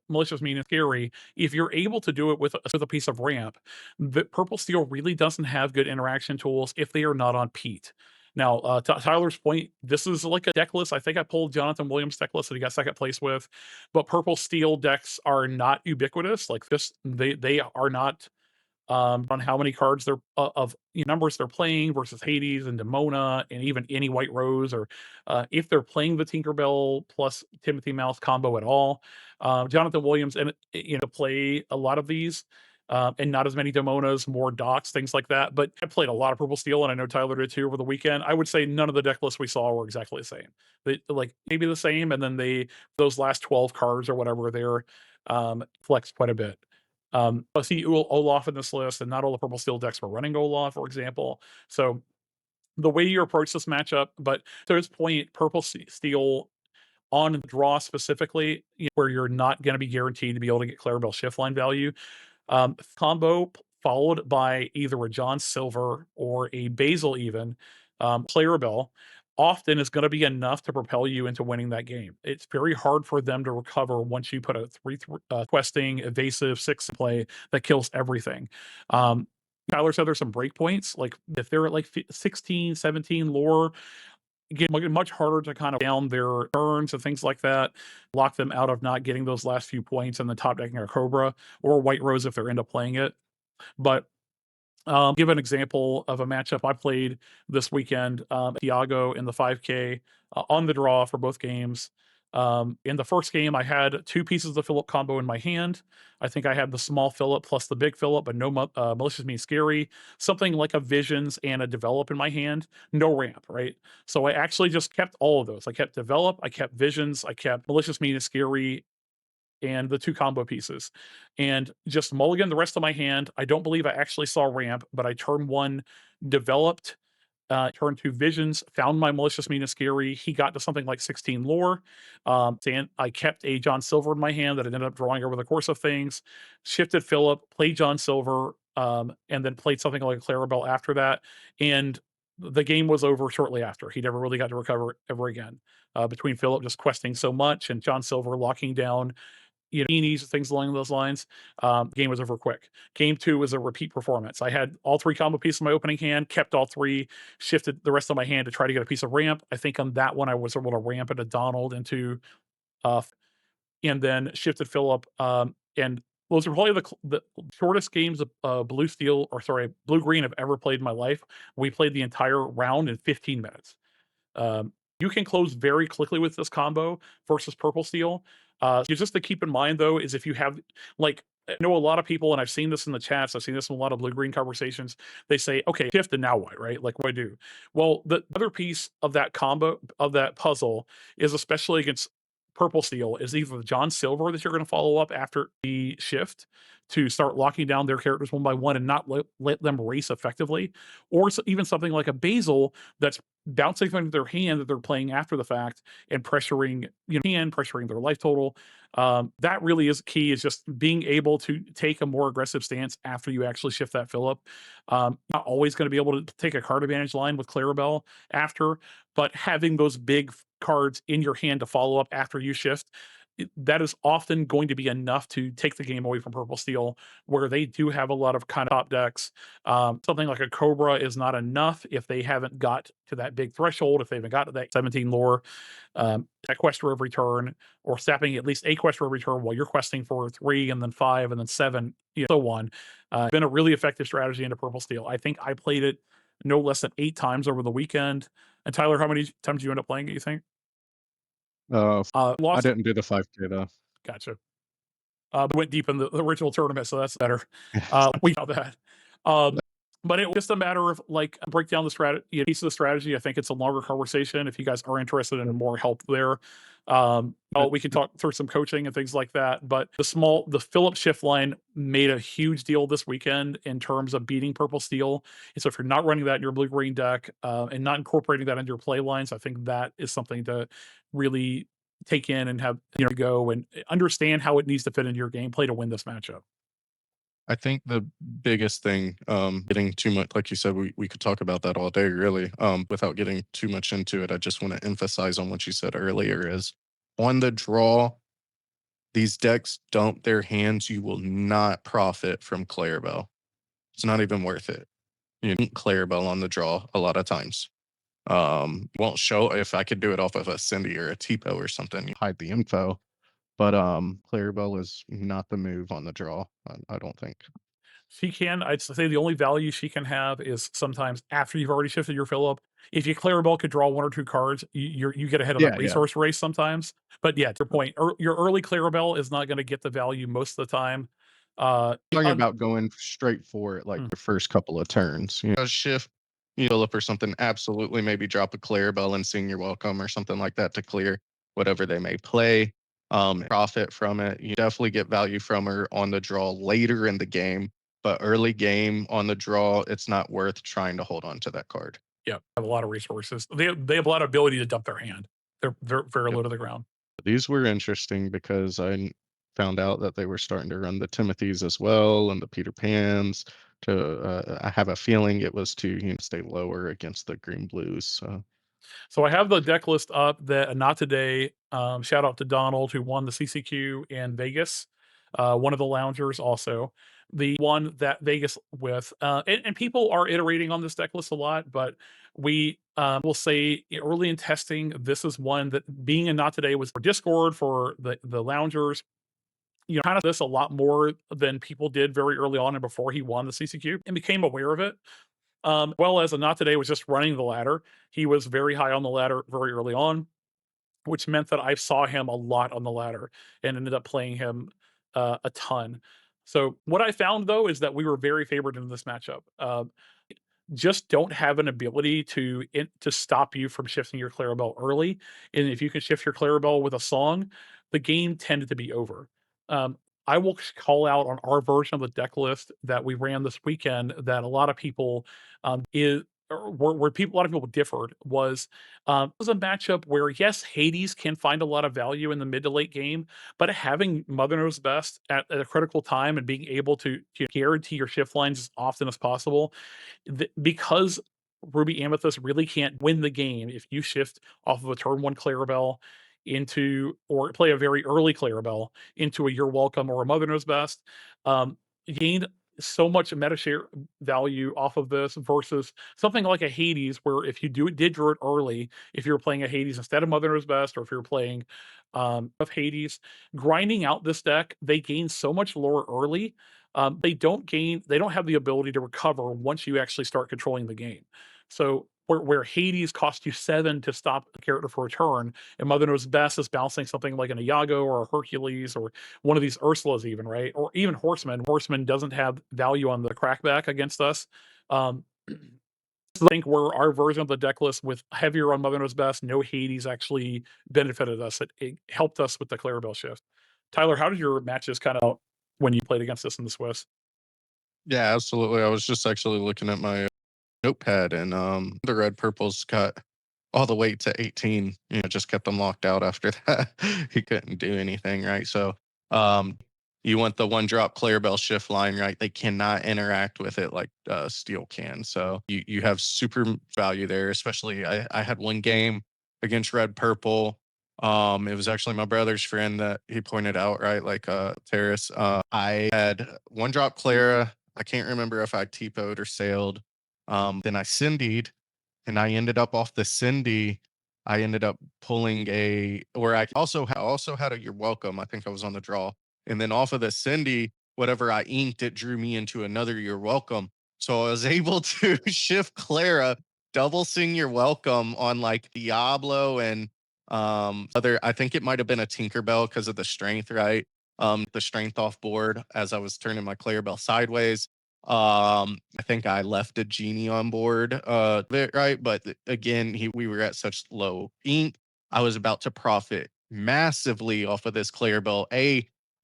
malicious mean and scary, if you're able to do it with a piece of ramp, the purple steel really doesn't have good interaction tools if they are not on Pete. Now, to Tyler's point, this is like a deck list. I think I pulled Jonathan Williams' deck list that he got second place with, but purple steel decks are not ubiquitous. Like this, they are not on how many cards they're of numbers they're playing versus Hades and Demona and even any White Rose, or if they're playing the Tinkerbell plus Timothy Mouse combo at all. Jonathan Williams and to play a lot of these. And not as many Demonas, more dots, things like that. But I played a lot of Purple Steel, and I know Tyler did too over the weekend. I would say none of the deck lists we saw were exactly the same. They like maybe the same, and then those last 12 cards or whatever they're flex quite a bit. I see Olaf in this list, and not all the purple steel decks were running Olaf, for example. So the way you approach this matchup, but to his point, purple steel on the draw specifically, where you're not going to be guaranteed to be able to get Clarabelle shift line value, combo followed by either a John Silver or a Basil even, Clarabelle, often is going to be enough to propel you into winning that game. It's very hard for them to recover once you put a questing, evasive 6 play that kills everything. Tyler said there's some breakpoints, like if they're at like 16, 17 lore, get much harder to kind of down their turns and things like that, lock them out of not getting those last few points and the top decking a Cobra or White Rose if they end up playing it. But give an example of a matchup I played this weekend. Thiago in the 5K on the draw for both games. In the first game, I had two pieces of Phillip combo in my hand. I think I had the small Phillip plus the big Phillip, but no malicious mean scary. Something like a visions and a develop in my hand. No ramp, right? So I actually just kept all of those. I kept develop, I kept visions, I kept malicious mean scary, and the two combo pieces, and just mulligan the rest of my hand. I don't believe I actually saw ramp, but I turn one developed, turn two visions, found my malicious mean and scary. He got to something like 16 lore. And I kept a John Silver in my hand that I ended up drawing over the course of things. Shifted Phillip, played John Silver, and then played something like Clarabelle after that. And the game was over shortly after. He never really got to recover ever again. Between Phillip just questing so much and John Silver locking down beanies, things along those lines. Game was over quick. Game two was a repeat performance. I had all three combo pieces in my opening hand, kept all three, shifted the rest of my hand to try to get a piece of ramp. I think on that one I was able to ramp into Donald into, uh, and then shifted Phillip. And those are probably the shortest games of Blue Green I've ever played in my life. We played the entire round in 15 minutes. You can close very quickly with this combo versus purple steel. Just to keep in mind though is if you have like I know a lot of people, and I've seen this in the chats, I've seen this in a lot of blue green conversations. They say, okay, shift and now what, right? Like what do I do? Well, the other piece of that combo of that puzzle is especially against purple steel is either the John Silver that you're going to follow up after the shift to start locking down their characters one by one and not let them race effectively, or even something like a Basil that's bouncing from their hand that they're playing after the fact and pressuring pressuring their life total. That really is key, is just being able to take a more aggressive stance after you actually shift that Phillip. Not always going to be able to take a card advantage line with Clarabelle after, but having those big cards in your hand to follow up after you shift, that is often going to be enough to take the game away from purple steel, where they do have a lot of kind of top decks. Something like a Cobra is not enough if they haven't got to that big threshold, if they haven't got to that 17 lore, that quest for every turn, or sapping at least a quest for every turn while you're questing for 3 and then 5 and then 7, so on. Been a really effective strategy into purple steel. I think I played it no less than 8 times over the weekend. And Tyler, how many times do you end up playing it, you think? I Lost. didn't do the 5K though. Gotcha. We went deep in the original tournament, so that's better. We got that. Um, But it was just a matter of like break down the strategy, piece of the strategy. I think it's a longer conversation. If you guys are interested in more help there, we can talk through some coaching and things like that. But the Phillip shift line made a huge deal this weekend in terms of beating purple steel. And so if you're not running that in your blue green deck and not incorporating that into your play lines, I think that is something to really take in and have go and understand how it needs to fit into your gameplay to win this matchup. I think the biggest thing, getting too much, like you said, we could talk about that all day, really, without getting too much into it. I just want to emphasize on what you said earlier is on the draw, these decks dump their hands. You will not profit from Clarabelle. It's not even worth it. You need Clarabelle on the draw a lot of times. Won't show if I could do it off of a Cindy or a Tipo or something. You hide the info, but Clarabelle is not the move on the draw. I don't think. She can. I'd say the only value she can have is sometimes after you've already shifted your Phillip. If you Clarabelle could draw one or two cards, you get ahead of that Yeah, yeah. resource race sometimes. But yeah, to your point, your early Clarabelle is not going to get the value most of the time. Talking Un- about going straight for it, like mm, the first couple of turns. A shift, Phillip or something. Absolutely, maybe drop a Clarabelle and sing your welcome or something like that to clear whatever they may play. Profit from it. You definitely get value from her on the draw later in the game, but early game on the draw, it's not worth trying to hold on to that card. yeah, have a lot of resources. They have a lot of ability to dump their hand. They're very low to the ground. These were interesting because found out that they were starting to run the Timothys as well and the Peter Pans. I have a feeling it was to stay lower against the green blues. So So I have the deck list up that not today. Shout out to Donald who won the CCQ in Vegas. One of the loungers also. The one that Vegas with, and people are iterating on this deck list a lot, but we will say early in testing, this is one that being in not today was for Discord for the loungers. Kind of this a lot more than people did very early on and before he won the CCQ and became aware of it. Well as a not today was just running the ladder. He was very high on the ladder very early on, which meant that I saw him a lot on the ladder and ended up playing him a ton. So what I found though is that we were very favored in this matchup. Just don't have an ability to stop you from shifting your Clarabelle early. And if you can shift your Clarabelle with a song, the game tended to be over. Um, I will call out on our version of the deck list that we ran this weekend that a lot of people is or where people a lot of people differed was it was a matchup where yes, Hades can find a lot of value in the mid to late game, but having Mother Knows Best at a critical time and being able to guarantee your shift lines as often as possible because Ruby Amethyst really can't win the game if you shift off of a turn one Clarabelle into or play a very early Clarabelle into a You're Welcome or a Mother Knows Best. You gained so much Metashare value off of this versus something like a Hades, where if you did draw it early, if you're playing a Hades instead of Mother Knows Best, or if you're playing of Hades, grinding out this deck, they gain so much lore early they don't have the ability to recover once you actually start controlling the game. So where Hades cost you 7 to stop the character for a turn, and Mother Knows Best is bouncing something like an Iago or a Hercules or one of these Ursulas even, right? Or even Horseman. Horseman doesn't have value on the crackback against us. Um, I think where our version of the deck list with heavier on Mother Knows Best, no Hades actually benefited us. It helped us with the Clarabelle shift. Tyler, how did your matches kind of when you played against us in the Swiss? yeah, absolutely. I was just actually looking at my notepad, and the red purples got all the way to 18. Just kept them locked out after that. He couldn't do anything, right? So you want the one drop Clarabelle shift line, right? They cannot interact with it like steel can. So you have super value there. Especially I had one game against red purple. It was actually my brother's friend that he pointed out, right? Like Terrace. I had one drop Clara. I can't remember if I TPO'd or sailed. Then I Cindy'd, and I ended up off the Cindy. I ended up pulling or I also had a You're Welcome. I think I was on the draw. And then off of the Cindy, whatever I inked, it drew me into another You're Welcome. So I was able to shift Clara, double sing You're Welcome on like Diablo and I think it might have been a Tinkerbell because of the strength, right? The strength off board as I was turning my Clarabelle sideways. I think I left a genie on board, there, right? But again, we were at such low ink. I was about to profit massively off of this clear bell.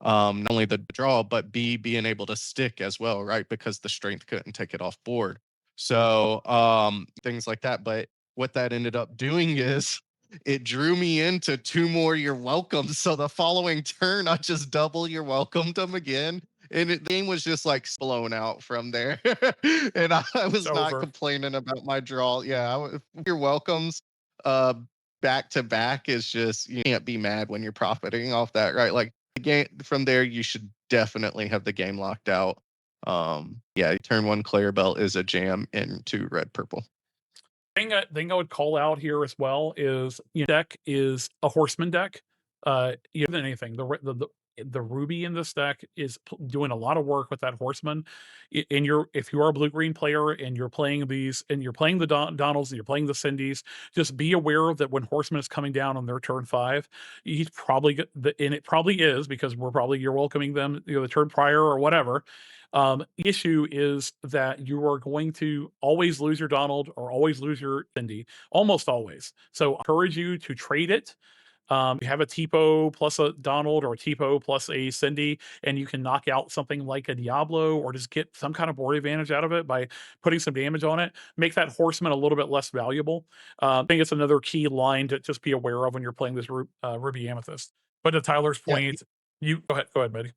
Not only the draw, but B, being able to stick as well, right? Because the strength couldn't take it off board. So things like that. But what that ended up doing is it drew me into two more you're welcome. So the following turn, I just double your welcomed them again. And the game was just like blown out from there. And I It's was not over. complaining about my draw. Yeah, your welcomes uh back to back is just, you can't be mad when you're profiting off that, right? Like the game from there, you should definitely have the game locked out. Yeah, turn one Claire Bell is a jam into red purple. Thing I would call out here as well is, deck is a horseman deck. Than anything, the ruby in this deck is doing a lot of work with that horseman. In your if you are a blue green player and you're playing these and you're playing the Donalds and you're playing the Cindy's, just be aware that when horseman is coming down on their turn 5, he's probably and it probably is because you're welcoming them, the turn prior or whatever. The issue is that you are going to always lose your Donald or always lose your Cindy, almost always. So I encourage you to trade it. You have a Tipo plus a Donald or a Tipo plus a Cindy, and you can knock out something like a Diablo or just get some kind of board advantage out of it by putting some damage on it. Make that horseman a little bit less valuable. I think it's another key line to just be aware of when you're playing this Ruby Amethyst. But to Tyler's Yeah, point, you go ahead, buddy.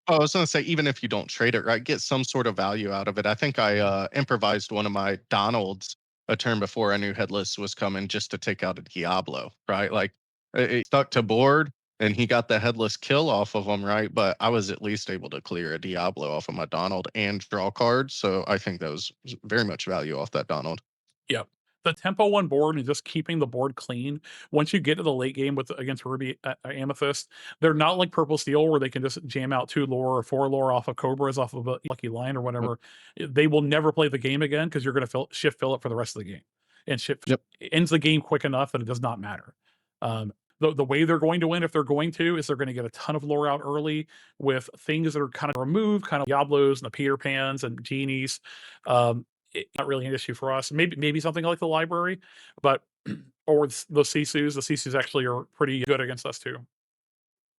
oh, I was gonna say, even if you don't trade it, right, get some sort of value out of it. I think I improvised one of my Donalds a turn before I knew Headless was coming just to take out a Diablo, right? Like it stuck to board and he got the Headless kill off of him, right? But I was at least able to clear a Diablo off of my Donald and draw cards. So I think that was very much value off that Donald. Yeah. The tempo on board and just keeping the board clean. Once you get to the late game with against Ruby Amethyst, they're not like Purple Steel where they can just jam out 2 lore or 4 lore off of Cobras off of a Lucky Line or Yep. whatever. They will never play the game again because you're going to shift fill it for the rest of the game, and shift Yep. ends the game quick enough that it does not matter. The way they're going to win, if they're going to, is they're going to get a ton of lore out early with things that are kind of removed, kind of Diablos and the Peter Pans and Genies. Not really an issue for us. Maybe something like the library, but or the Sisus. The Sisus actually are pretty good against us too.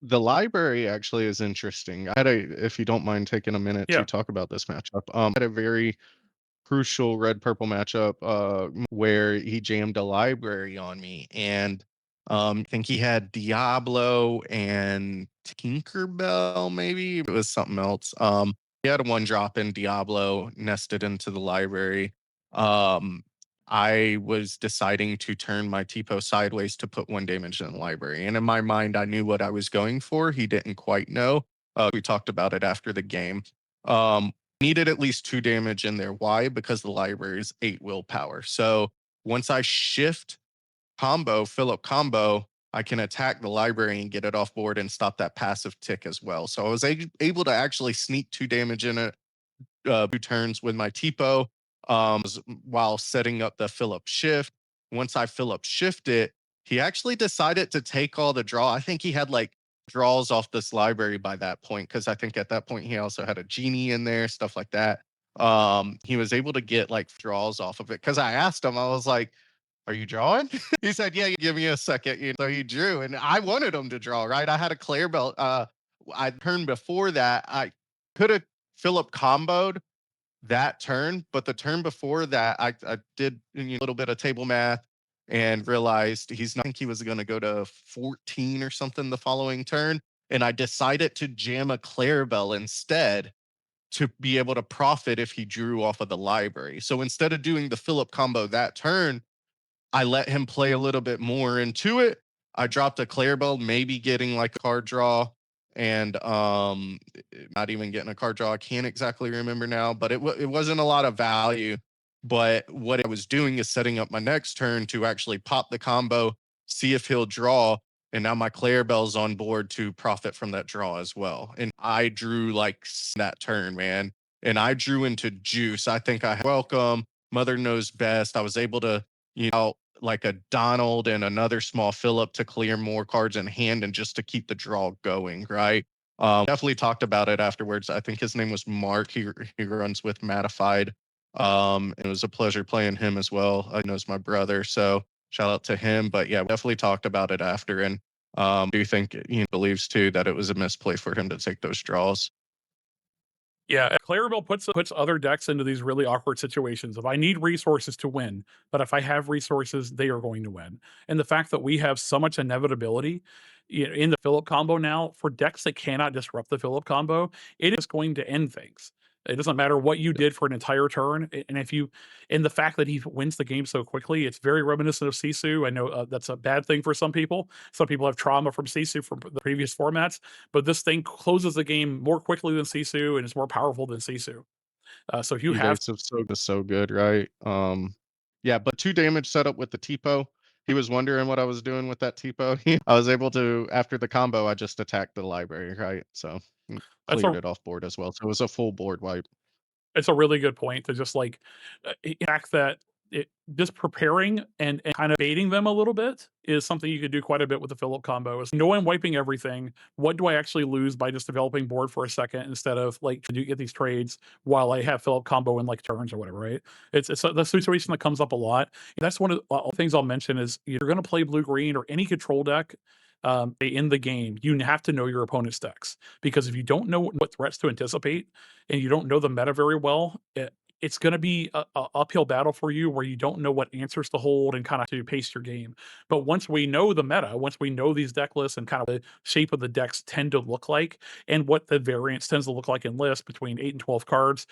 The library actually is interesting. If you don't mind taking a minute to Yeah. talk about this matchup, I had a very crucial red purple matchup where he jammed a library on me, and I think he had Diablo and Tinkerbell, maybe it was something else. He had a one drop in Diablo nested into the library. um I was deciding to turn my Tipo sideways to put one damage in the library, and in my mind I knew what I was going for. He didn't quite know. We talked about it after the game. um Needed at least 2 damage in there. Why? Because the library is 8 willpower. So once I shift Philip combo, I can attack the library and get it off board and stop that passive tick as well. So I was able to actually sneak 2 damage in it 2 turns with my Tipo, while setting up the Phillip shift. Once I Phillip shift it, he actually decided to take all the draw. I think he had like draws off this library by that point because I think at that point he also had a genie in there, stuff like that. He was able to get like draws off of it because I asked him, I was like, "Are you drawing?" He said, "Yeah, give me a second." So he drew, and I wanted him to draw. Right, I had a clear belt. I turned before that. I could have Philip comboed that turn, but the turn before that, I did a little bit of table math and realized he's not. I think he was going to go to 14 or something the following turn, and I decided to jam a Clarabelle instead to be able to profit if he drew off of the library. So instead of doing the Philip combo that turn, I let him play a little bit more into it. I dropped a Clarabelle, maybe getting like a card draw, and not even getting a card draw. I can't exactly remember now, but it wasn't a lot of value. But what I was doing is setting up my next turn to actually pop the combo, see if he'll draw, and now my Clarabelle's on board to profit from that draw as well. And I drew like that turn, man, and I drew into juice. I think I welcome Mother Knows Best. I was able to, like a Donald and another small Phillip to clear more cards in hand and just to keep the draw going, right? Definitely talked about it afterwards. I think his name was Mark. He runs with Matified. It was a pleasure playing him as well. I knows my brother, so shout out to him. But yeah, we definitely talked about it after, and do you think he believes too that it was a misplay for him to take those draws? Yeah, Clarabelle puts other decks into these really awkward situations. If I need resources to win, but if I have resources, they are going to win. And the fact that we have so much inevitability in the Philip combo now for decks that cannot disrupt the Philip combo, it is going to end things. It doesn't matter what you did for an entire turn, and if you, and the fact that he wins the game so quickly, it's very reminiscent of Sisu. I know that's a bad thing for some people. Some people have trauma from Sisu from the previous formats, but this thing closes the game more quickly than Sisu and is more powerful than Sisu. So if you have, Evasive so is so good, right? Yeah, but 2 damage setup with the TPO. He was wondering what I was doing with that TPO. I was able to after the combo, I just attacked the library, right? So, that's cleared a it off board as well. So it was a full board wipe. it's a really good point to just like fact that it just preparing and kind of baiting them a little bit is something you could do quite a bit with the Philip combo. Is no one wiping everything. What do I actually lose by just developing board for a second instead of like to do get these trades while I have Philip combo in like turns or whatever, right? It's the situation that comes up a lot. That's one of the things I'll mention is you're going to play blue green or any control deck. In the game, you have to know your opponent's decks because if you don't know what threats to anticipate, and you don't know the meta very well, it's going to be a uphill battle for you where you don't know what answers to hold and kind of to pace your game. But once we know the meta, once we know these deck lists and kind of the shape of the decks tend to look like, and what the variance tends to look like in lists between 8 and 12 cards,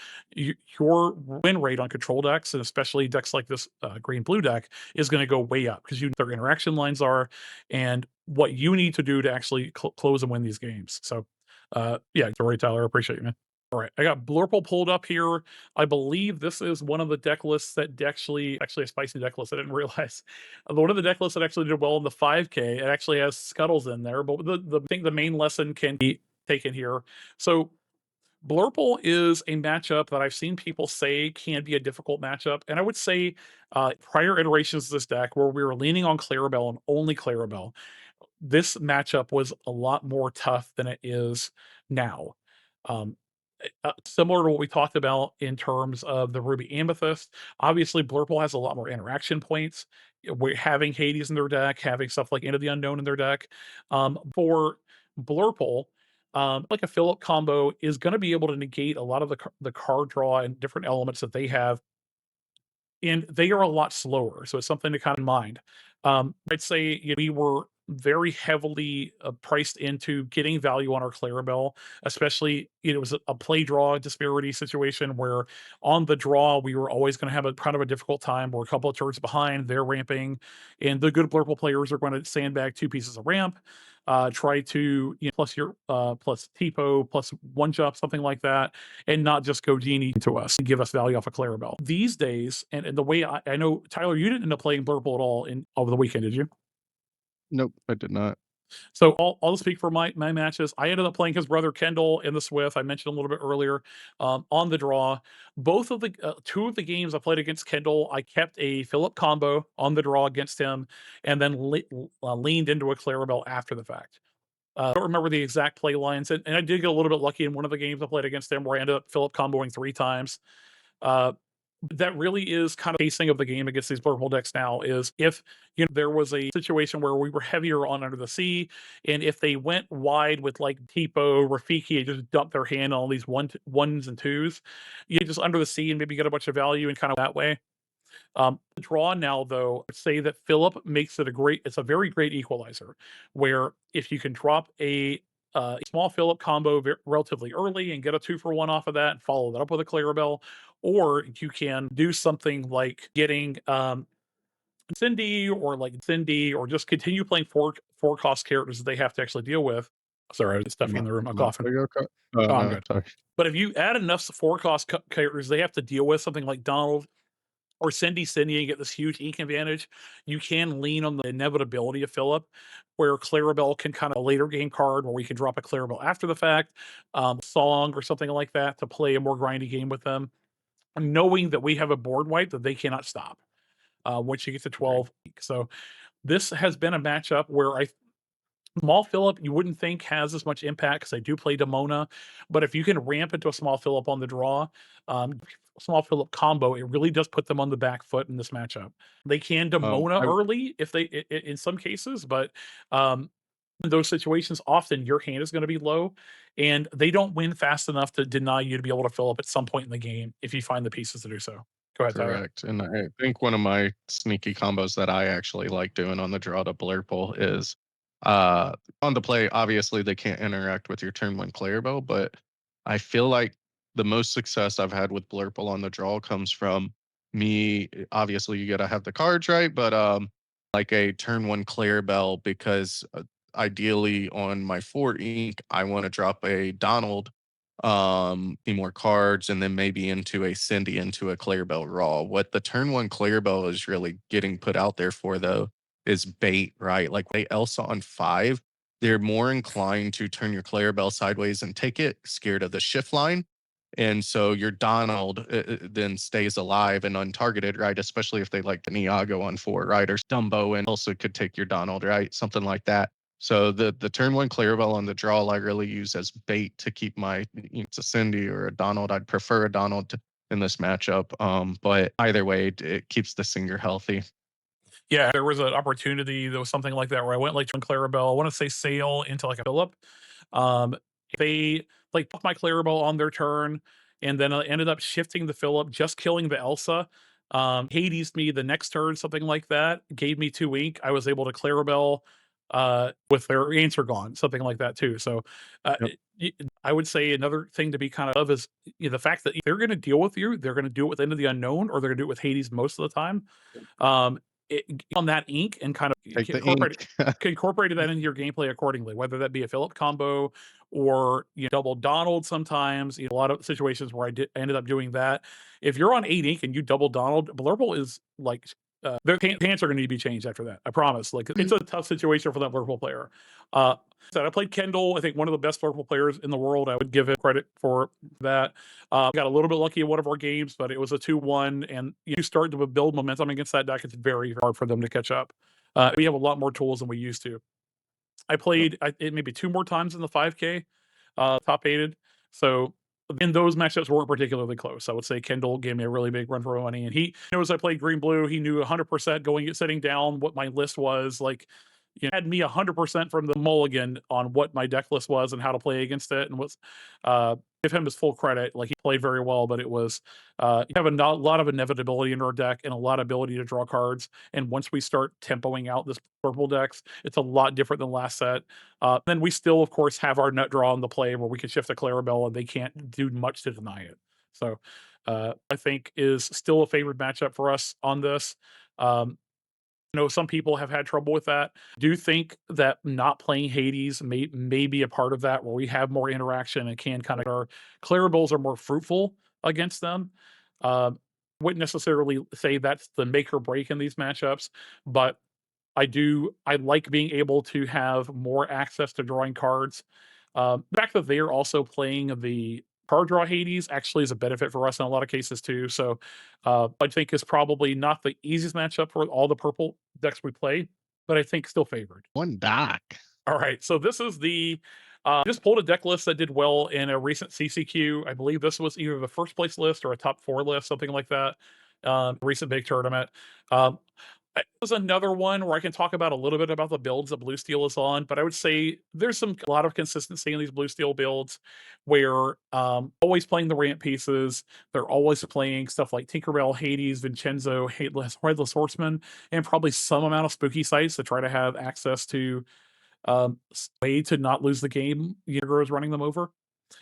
your win rate on control decks, and especially decks like this green blue deck, is going to go way up because you know their interaction lines are, and what you need to do to actually close and win these games. So, yeah, sorry, Tyler, I appreciate you, man. All right, I got Blurple pulled up here. I believe this is one of the deck lists that actually a spicy deck list. I didn't realize one of the deck lists that actually did well in the 5K. It actually has Scuttles in there, but the I think the main lesson can be taken here. So Blurple is a matchup that I've seen people say can be a difficult matchup, and I would say prior iterations of this deck where we were leaning on Clarabelle and only Clarabelle, this matchup was a lot more tough than it is now. Um, Similar to what we talked about in terms of the Ruby Amethyst, obviously Blurple has a lot more interaction points. We're having Hades in their deck, having stuff like Into the Unknown in their deck. For Blurple, like a Philip combo is going to be able to negate a lot of the card draw and different elements that they have, and they are a lot slower, so it's something to kind of mind. I'd say we were very heavily priced into getting value on our Clarabelle, especially it was a play draw disparity situation where on the draw we were always going to have a kind of a difficult time. We're a couple of turns behind, they're ramping, and the good Blurple players are going to sandbag 2 pieces of ramp, try to plus your plus TPO plus one jump, something like that, and not just go genie to us and give us value off of Clarabelle. These days, and the way I know, Tyler, you didn't end up playing Blurple at all in over the weekend, did you? Nope, I did not. So I'll speak for my matches. I ended up playing his brother Kendall in the Swift. I mentioned a little bit earlier on the draw. Both of the 2 of the games I played against Kendall, I kept a Philip combo on the draw against him, and then leaned into a Clarabelle after the fact. I don't remember the exact play lines, and I did get a little bit lucky in one of the games I played against him where I ended up Philip comboing 3 times. Uh, that really is kind of pacing of the game against these purple decks now is if there was a situation where we were heavier on Under the Sea, and if they went wide with like Tipo, Rafiki, and just dumped their hand on all these ones and twos, you just Under the Sea and maybe get a bunch of value and kind of that way. The draw now, though, I'd say that Philip makes it it's a very great equalizer, where if you can drop a small Philip combo relatively early and get a 2 for 1 off of that and follow that up with a Clarabelle, or you can do something like getting Cindy, or just continue playing four cost characters that they have to actually deal with. Sorry, it's stuffy in the room. I'm coughing. Oh, Oh, I'm no, good. sorry. But if you add enough four cost characters they have to deal with, something like Donald or Cindy and get this huge ink advantage, you can lean on the inevitability of Philip, where Clarabelle can kind of a later game card where we can drop a Clarabelle after the fact, song or something like that to play a more grindy game with them, knowing that we have a board wipe that they cannot stop once you get to Agreed. 12. So this has been a matchup where Small Phillip, you wouldn't think has as much impact because I do play Demona, but if you can ramp into a Small Phillip on the draw, um, Small Phillip combo, it really does put them on the back foot in this matchup. They can Demona I early if they in some cases, but in those situations, often your hand is going to be low, and they don't win fast enough to deny you to be able to fill up at some point in the game if you find the pieces to do so. Go ahead, Tyler. Correct, and I think one of my sneaky combos that I actually like doing on the draw to Blurple is, on the play, obviously, they can't interact with your turn 1 Clarabelle, but I feel like the most success I've had with Blurple on the draw comes from me obviously, you gotta have the cards right, but, like a turn 1 Clarabelle because, ideally, on my 4 ink, I wanna drop a Donald be more cards, and then maybe into a Cindy, into a Clarabelle Raw. What the turn one Clarabelle is really getting put out there for, though, is bait, right? Like they Elsa on 5, they're more inclined to turn your Clarabelle sideways and take it, scared of the shift line. And so your Donald then stays alive and untargeted, right? Especially if they like the Niago on 4, right? Or Dumbo and also could take your Donald, right? Something like that. So the turn 1 Clarabelle on the draw, I really use as bait to keep my, it's a Cindy or a Donald. I'd prefer a Donald in this matchup. But either way, it keeps the singer healthy. Yeah, there was an opportunity, there was something like that where I went like John Clarabelle, I wanna say Sail into like a Phillip. Um, they like put my Clarabelle on their turn, and then I ended up shifting the Phillip, just killing the Elsa. Hades me the next turn, something like that, gave me 2 ink. I was able to Clarabelle with their answer gone, something like that too. So Yep. I would say another thing to be kind of is the fact that if they're going to deal with you, they're going to do it with Into the Unknown, or they're going to do it with Hades most of the time. Um, on that ink and kind of Take the incorporate ink. incorporated that into your gameplay accordingly, whether that be a Philip combo or double Donald. Sometimes a lot of situations where I ended up doing that. If you're on 8 ink and you double Donald, Blurple is like their pants are going to need to be changed after that. I promise. Like it's a tough situation for that Blurple player. So I played Kendall. I think one of the best Blurple players in the world. I would give it credit for that. Got a little bit lucky in one of our games, but it was a 2-1, and you start to build momentum against that deck. It's very hard for them to catch up. We have a lot more tools than we used to. I Yep. played it maybe 2 more times in the 5K, top aided. So in those matchups weren't particularly close. I would say Kendall gave me a really big run for my money, and he knows I played green blue. He knew 100% going sitting down what my list was like. Had me 100% from the mulligan on what my deck list was and how to play against it, and was give him his full credit. Like he played very well, but it was you have a lot of inevitability in our deck and a lot of ability to draw cards. And once we start tempoing out this purple decks, it's a lot different than last set. Then we still, of course, have our nut draw on the play where we can shift a Clarabelle and they can't do much to deny it. So I think is still a favorite matchup for us on this. Um, some people have had trouble with that. Do think that not playing Hades may be a part of that, where we have more interaction and can kind of our Clarabelles are more fruitful against them. Um, wouldn't necessarily say that's the make or break in these matchups, but I like being able to have more access to drawing cards. The fact that they're also playing the card draw Hades actually is a benefit for us in a lot of cases too. So I think is probably not the easiest matchup for all the purple decks we play, but I think still favored. One doc. All right, so this is the just pulled a deck list that did well in a recent CCQ. I believe this was either the first place list or a top 4 list, something like that. Recent big tournament. Um, there's another one where I can talk about a little bit about the builds that Blue Steel is on, but I would say there's a lot of consistency in these Blue Steel builds where always playing the ramp pieces. They're always playing stuff like Tinkerbell, Hades, Vincenzo, Headless Horseman, and probably some amount of spooky sites to try to have access to way to not lose the game. Yennefer is running them over.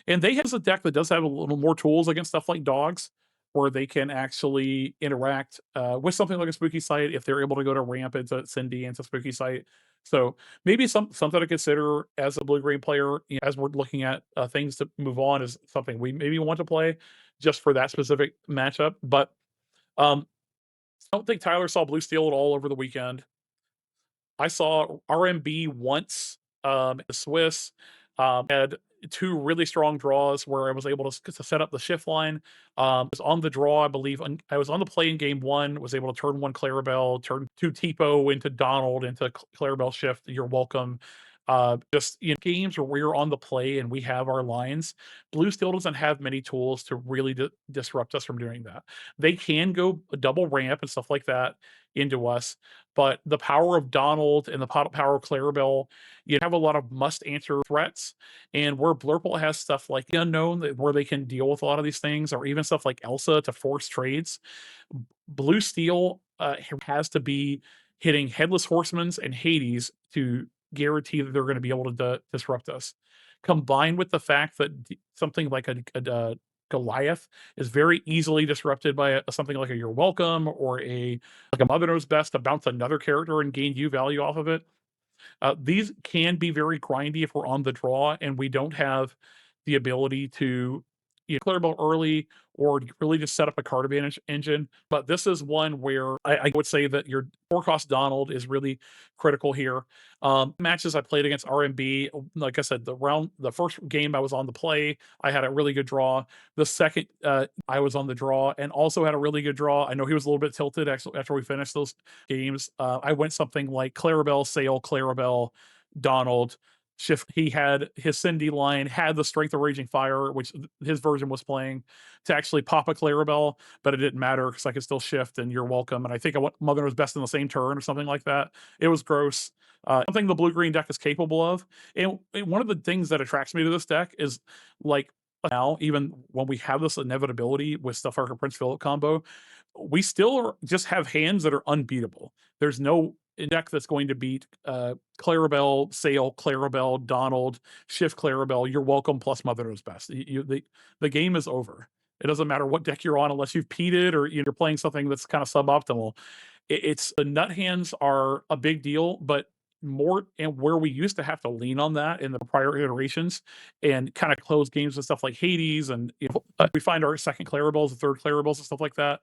And they has a deck that does have a little more tools against stuff like dogs, where they can actually interact with something like a spooky site if they're able to go to ramp into Cindy into spooky site. So maybe something to consider as a blue green player as we're looking at things to move on is something we maybe want to play just for that specific matchup. But um, I don't think Tyler saw blue steel at all over the weekend. I saw RMB once, the Swiss, had 2 really strong draws where I was able to set up the shift line. I was on the draw, I believe, I was on the play in game 1, was able to turn 1 Clarabelle, turn 2 Tipo into Donald, into Clarabelle shift, you're welcome. Just games where we're on the play and we have our lines. Blue still doesn't have many tools to really disrupt us from doing that. They can go a double ramp and stuff like that into us, but the power of Donald and the power of Clarabelle, you have a lot of must answer threats. And where Blurple has stuff like the unknown, where they can deal with a lot of these things, or even stuff like Elsa to force trades, Blue Steel has to be hitting Headless Horsemen's and Hades to guarantee that they're going to be able to disrupt us. Combined with the fact that something like a Goliath is very easily disrupted by something like a You're Welcome or a Mother Knows Best to bounce another character and gain you value off of it. These can be very grindy if we're on the draw and we don't have the ability to clear ball early or really just set up a card advantage engine. But this is one where I would say that your 4-cost Donald is really critical here. Matches I played against RMB, like I said, the first game I was on the play, I had a really good draw. The second I was on the draw and also had a really good draw. I know he was a little bit tilted after we finished those games. I went something like Clarabelle, Sale, Clarabelle, Donald, shift. He had his Cindy line, had the Strength of Raging Fire, which his version was playing, to actually pop a Clarabelle, but it didn't matter because I could still shift and You're Welcome. And I think I went Mother Knows Best in the same turn or something like that. It was gross. Something the blue-green deck is capable of. And one of the things that attracts me to this deck is like now, even when we have this inevitability with stuff like a Prince Phillip combo, we still just have hands that are unbeatable. There's no deck that's going to beat Clarabelle, Sale, Clarabelle, Donald, Shift Clarabelle, You're Welcome plus Mother Knows Best. The game is over. It doesn't matter what deck you're on unless you've peated or you're playing something that's kind of suboptimal. It's the nut hands are a big deal, but more and where we used to have to lean on that in the prior iterations and kind of close games with stuff like Hades and we find our second Clarabelles, the third Clarabelles and stuff like that.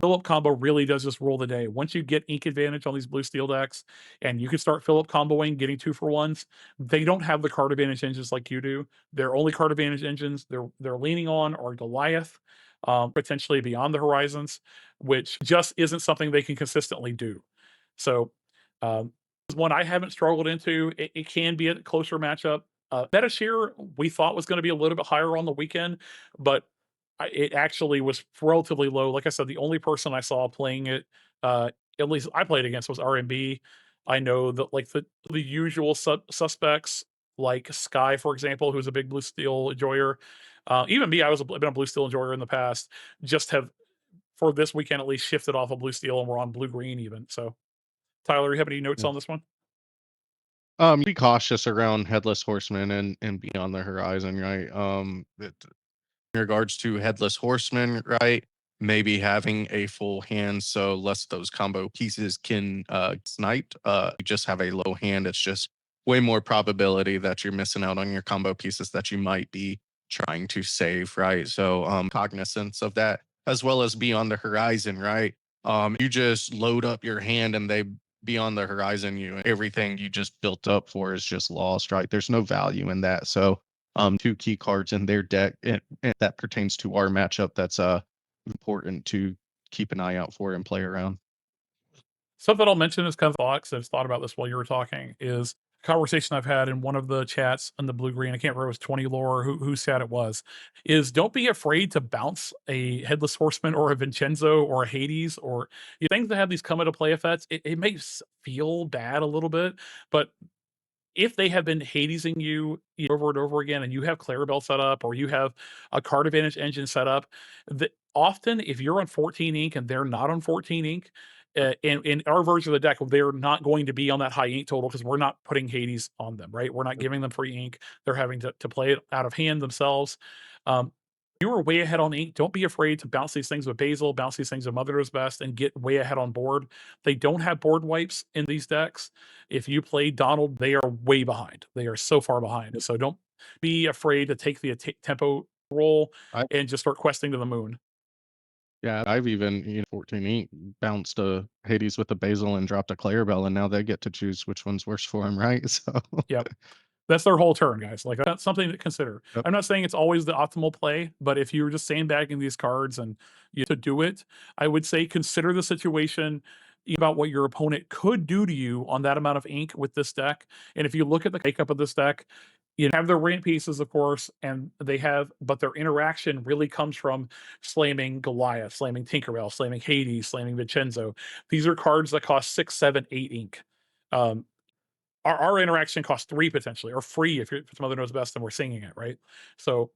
Phillip combo really does just rule the day. Once you get ink advantage on these blue steel decks and you can start Phillip comboing, getting 2-for-1s, they don't have the card advantage engines like you do. Their only card advantage engines they're leaning on are Goliath, potentially Beyond the Horizons, which just isn't something they can consistently do. So one I haven't struggled into. It can be a closer matchup. Metashare we thought was going to be a little bit higher on the weekend, but it actually was relatively low. Like I said, the only person I saw playing it, at least I played against, was RMB. I know that like the usual suspects like Sky, for example, who's a big blue steel enjoyer. Even me, been a blue steel enjoyer in the past. Just have for this weekend at least shifted off of blue steel and we're on blue green even. So Tyler, you have any notes Yeah. on this one? Be cautious around Headless Horseman and Beyond the Horizon, right? In regards to Headless Horseman, right? Maybe having a full hand, so less those combo pieces can snipe. You just have a low hand. It's just way more probability that you're missing out on your combo pieces that you might be trying to save, right? So cognizance of that, as well as Beyond the Horizon, right? You just load up your hand and they Beyond the Horizon you, everything you just built up for is just lost, right? There's no value in that. So two key cards in their deck and that pertains to our matchup that's important to keep an eye out for and play around. Something I'll mention is kind of thoughts. I've thought about this while you were talking. Is a conversation I've had in one of the chats on the blue green. I can't remember if it was 20 lore who said it was. Is don't be afraid to bounce a headless horseman or a Vincenzo or a Hades or things that have these come into play effects. It makes feel bad a little bit, but if they have been Hadesing you over and over again, and you have Clarabelle set up, or you have a card advantage engine set up, that often if you're on 14 ink and they're not on 14 ink, in our version of the deck, they're not going to be on that high ink total because we're not putting Hades on them, right? We're not giving them free ink. They're having to play it out of hand themselves. You are way ahead on ink. Don't be afraid to bounce these things with Basil, bounce these things with Mother Knows Best, and get way ahead on board. They don't have board wipes in these decks. If you play Donald, they are way behind. They are so far behind. So don't be afraid to take the tempo roll I and just start questing to the moon. Yeah, I've even 14 ink bounced a Hades with a Basil and dropped a Clarabelle, and now they get to choose which one's worse for him, right? So Yep. That's their whole turn, guys. Like that's something to consider. yep. I'm not saying it's always the optimal play, but if you're just sandbagging these cards and you to do it, I would say consider the situation. about what your opponent could do to you on that amount of ink with this deck. And if you look at the makeup of this deck, you have their ramp pieces, of course, and but their interaction really comes from slamming Goliath, slamming Tinkerbell, slamming Hades, slamming Vincenzo. These are cards that cost 6, 7, 8 ink. Um, our interaction costs 3 potentially, or free if Mother Knows Best and we're singing it, right? So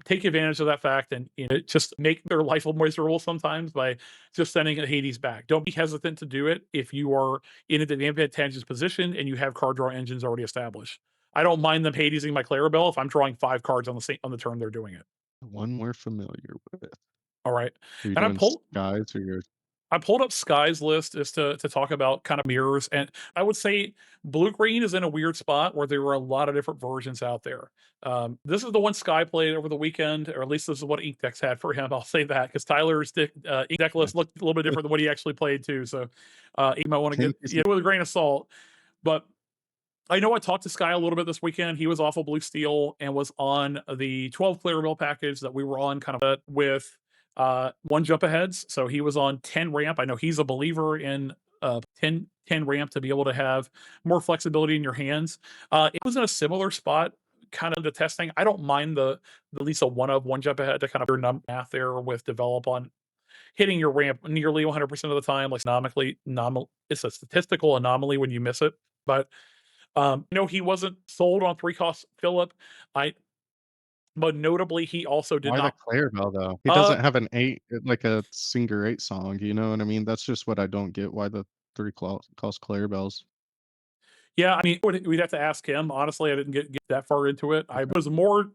take advantage of that fact and just make their life a little miserable sometimes by just sending a Hades back. Don't be hesitant to do it if you are in an advantageous position and you have card draw engines already established. I don't mind them Hadesing my Clarabelle if I'm drawing 5 cards on the turn they're doing it. One we're familiar with. All right, Are you and doing skies or your I pulled up Sky's list just to talk about kind of mirrors, and I would say Blue Green is in a weird spot where there were a lot of different versions out there. This is the one Sky played over the weekend, or at least this is what Inkdex had for him. I'll say that because Tyler's ink deck list looked a little bit different than what he actually played too. So you might want to Thank get with a grain of salt. But I know I talked to Sky a little bit this weekend. He was off of Blue Steel and was on the 12 Clarabelle package that we were on kind of with one jump aheads. So he was on 10 ramp. I know he's a believer in 10 ramp to be able to have more flexibility in your hands. It was in a similar spot kind of the testing. I don't mind the at least a one jump ahead to kind of your math there with develop on hitting your ramp nearly 100% of the time. Like it's a statistical anomaly when you miss it. But he wasn't sold on 3 cost Phillip. I but notably he also did why the not Clarabelle, though? He uh doesn't have an 8 like a Singer 8 song, you know what I mean? That's just what I don't get, why the 3 cost Clarabelles. yeah, I mean we'd have to ask him. Honestly, I didn't get that far into it. I was more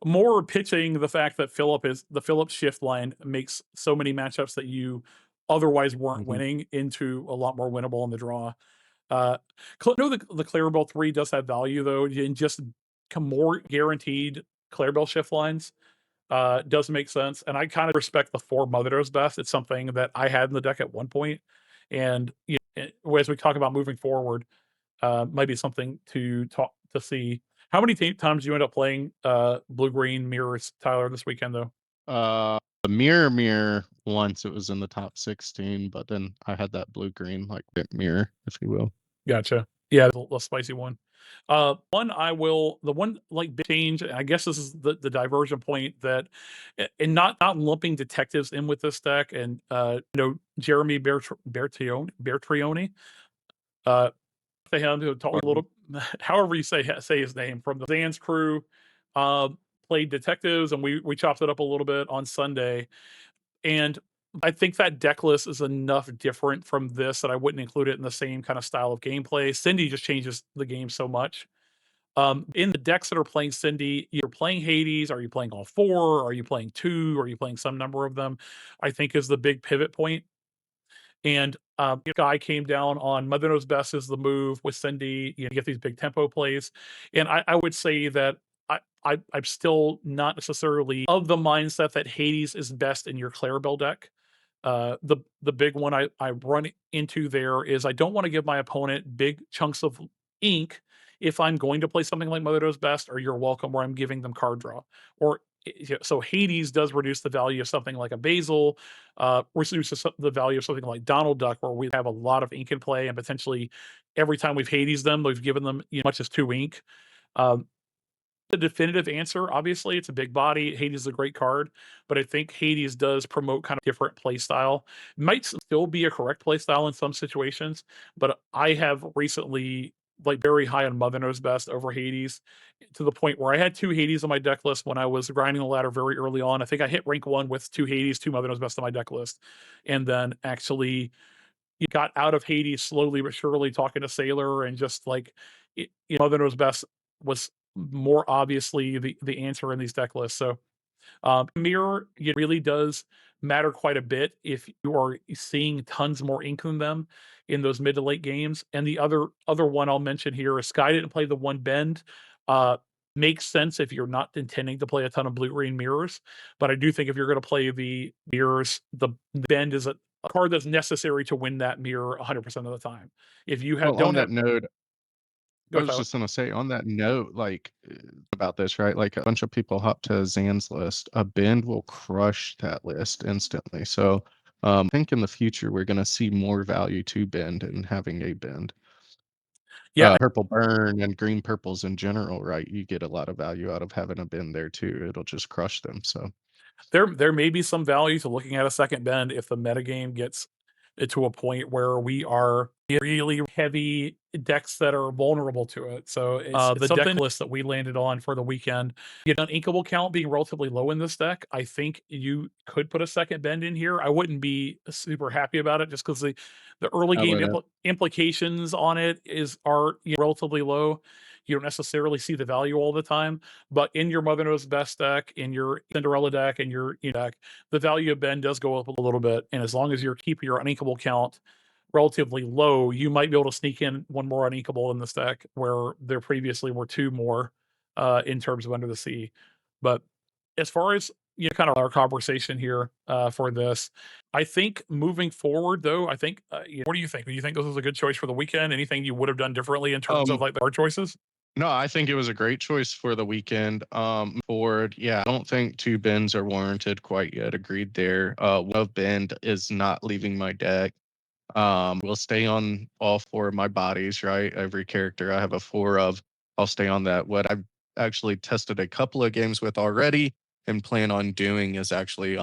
more pitching the fact that the Phillip shift line makes so many matchups that you otherwise weren't Mhm. winning into a lot more winnable in the draw. Uh, no, the Clarabelle 3 does have value though, and just more guaranteed Clarabelle shift lines does make sense. And I kind of respect the 4 Mother Knows Best. It's something that I had in the deck at one point, and as we talk about moving forward, might be something to talk to see. How many times you end up playing Blue Green Mirrors, Tyler, this weekend though? The mirror once it was in the top 16, but then I had that blue-green, like, bit mirror, if you will. Gotcha. Yeah, the spicy one. The one like big change, and I guess this is the diversion point that, and not lumping detectives in with this deck, and Jeremy Bertrioni, uh, to him to talk a little, however you say his name from the Zan's crew, played detectives, and we chopped it up a little bit on Sunday, and I think that deck list is enough different from this that I wouldn't include it in the same kind of style of gameplay. Cindy just changes the game so much. In the decks that are playing Cindy, you're playing Hades. Are you playing all 4? Are you playing 2? Are you playing some number of them? I think is the big pivot point. And guy came down on Mother Knows Best is the move with Cindy. You get these big tempo plays, and I would say that I'm still not necessarily of the mindset that Hades is best in your Clarabelle deck. The big one I run into there is I don't want to give my opponent big chunks of ink if I'm going to play something like Mother Knows Best or You're Welcome, where I'm giving them card draw. Or so Hades does reduce the value of something like a Basil, reduces the value of something like Donald Duck, where we have a lot of ink in play, and potentially every time we've Hades them, we've given them much as 2 ink. Um, the definitive answer, obviously, it's a big body. Hades is a great card, but I think Hades does promote kind of different play style. Might still be a correct play style in some situations, but I have recently like very high on Mother Knows Best over Hades to the point where I had 2 Hades on my deck list when I was grinding the ladder very early on. I think I hit rank 1 with 2 Hades, 2 Mother Knows Best on my deck list, and then actually got out of Hades slowly but surely, talking to Sailor, and just like Mother Knows Best was more obviously the answer in these deck lists. So mirror, it really does matter quite a bit if you are seeing tons more ink than them in those mid to late games. And the other one I'll mention here is Sky didn't play the one bend. Uh, Makes sense if you're not intending to play a ton of blue green mirrors, but I do think if you're going to play the mirrors, the bend is a card that's necessary to win that mirror 100% of the time. If you Well, on don't have, that note, I go was Tyler. just gonna say on that note, like, about this, right? Like, a bunch of people hop to Zan's list. A bend will crush that list instantly. So I think in the future we're gonna see more value to bend and having a bend. Yeah, Purple burn and green purples in general, right? You get a lot of value out of having a bend there too. It'll just crush them. So there may be some value to looking at a second bend if the metagame gets it to a point where we are really heavy decks that are vulnerable to it. So it's the deck list that we landed on for the weekend. You know, an inkable count being relatively low in this deck, I think you could put a second bend in here. I wouldn't be super happy about it just because the early I game wouldn't. implications on it are relatively low. You don't necessarily see the value all the time, but in your Mother Knows Best deck, in your Cinderella deck, and your deck, the value of Ben does go up a little bit. And as long as you're keeping your uninkable count relatively low, you might be able to sneak in one more uninkable in this deck where there previously were two more in terms of Under the Sea. But as far as kind of our conversation here for this, I think moving forward, though, I think, what do you think? Do you think this was a good choice for the weekend? Anything you would have done differently in terms of Um, like the card choices? no, I think it was a great choice for the weekend. Forward, yeah, I don't think two bends are warranted quite yet. Agreed there. One of bend is not leaving my deck. Will stay on all four of my bodies, right? Every character I have a four of, I'll stay on that. What I've actually tested a couple of games with already and plan on doing is actually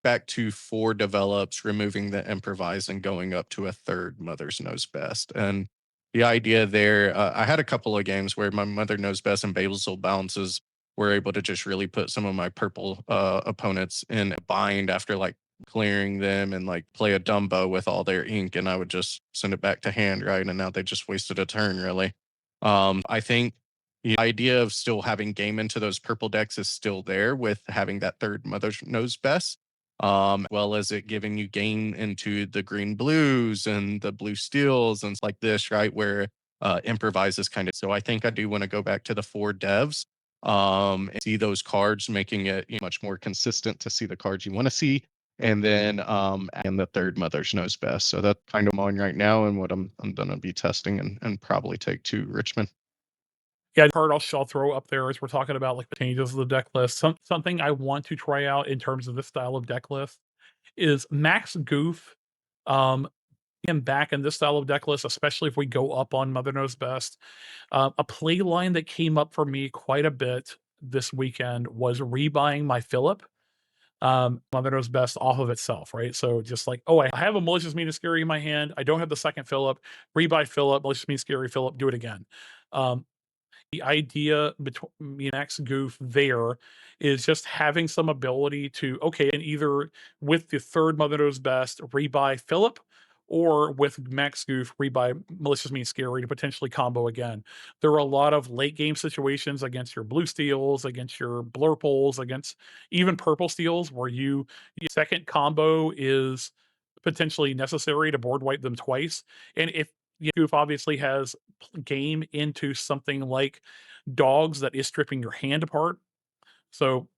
back to four develops, removing the improvise and going up to a third Mother's Knows Best. And the idea there, I had a couple of games where my Mother Knows Best and Basil Bounces were able to just really put some of my purple opponents in a bind after like clearing them and like play a Dumbo with all their ink, and I would just send it back to hand, right? And now they just wasted a turn, really. I think the idea of still having game into those purple decks is still there with having that third Mother Knows Best, well as it giving you game into the green blues and the blue steels and like this, right? Where improvise is kind of so I think I do want to go back to the four devs and see those cards making it much more consistent to see the cards you want to see and then and the third Mother's Knows Best. So that's kind of mine right now and what I'm gonna be testing and probably take to Richmond. Yeah, card I'll throw up there as we're talking about like the changes of the deck list. Something I want to try out in terms of this style of deck list is Max Goof. Um, him back in this style of deck list, especially if we go up on Mother Knows Best. A play line that came up for me quite a bit this weekend was rebuying my Phillip. Mother Knows Best off of itself, right? So just like, oh, I have a Malicious Mean Scary in my hand. I don't have the second Phillip. Rebuy Phillip, Malicious Mean Scary Phillip, do it again. Um, the idea between me and X Goof there is just having some ability to, okay, and either with the third Mother Knows Best, rebuy Philip, or with Max Goof, rebuy Malicious Mean Scary to potentially combo again. There are a lot of late game situations against your blue steals, against your blurples, against even purple steals, where your second combo is potentially necessary to board wipe them twice. And if Goof obviously has game into something like dogs that is stripping your hand apart. So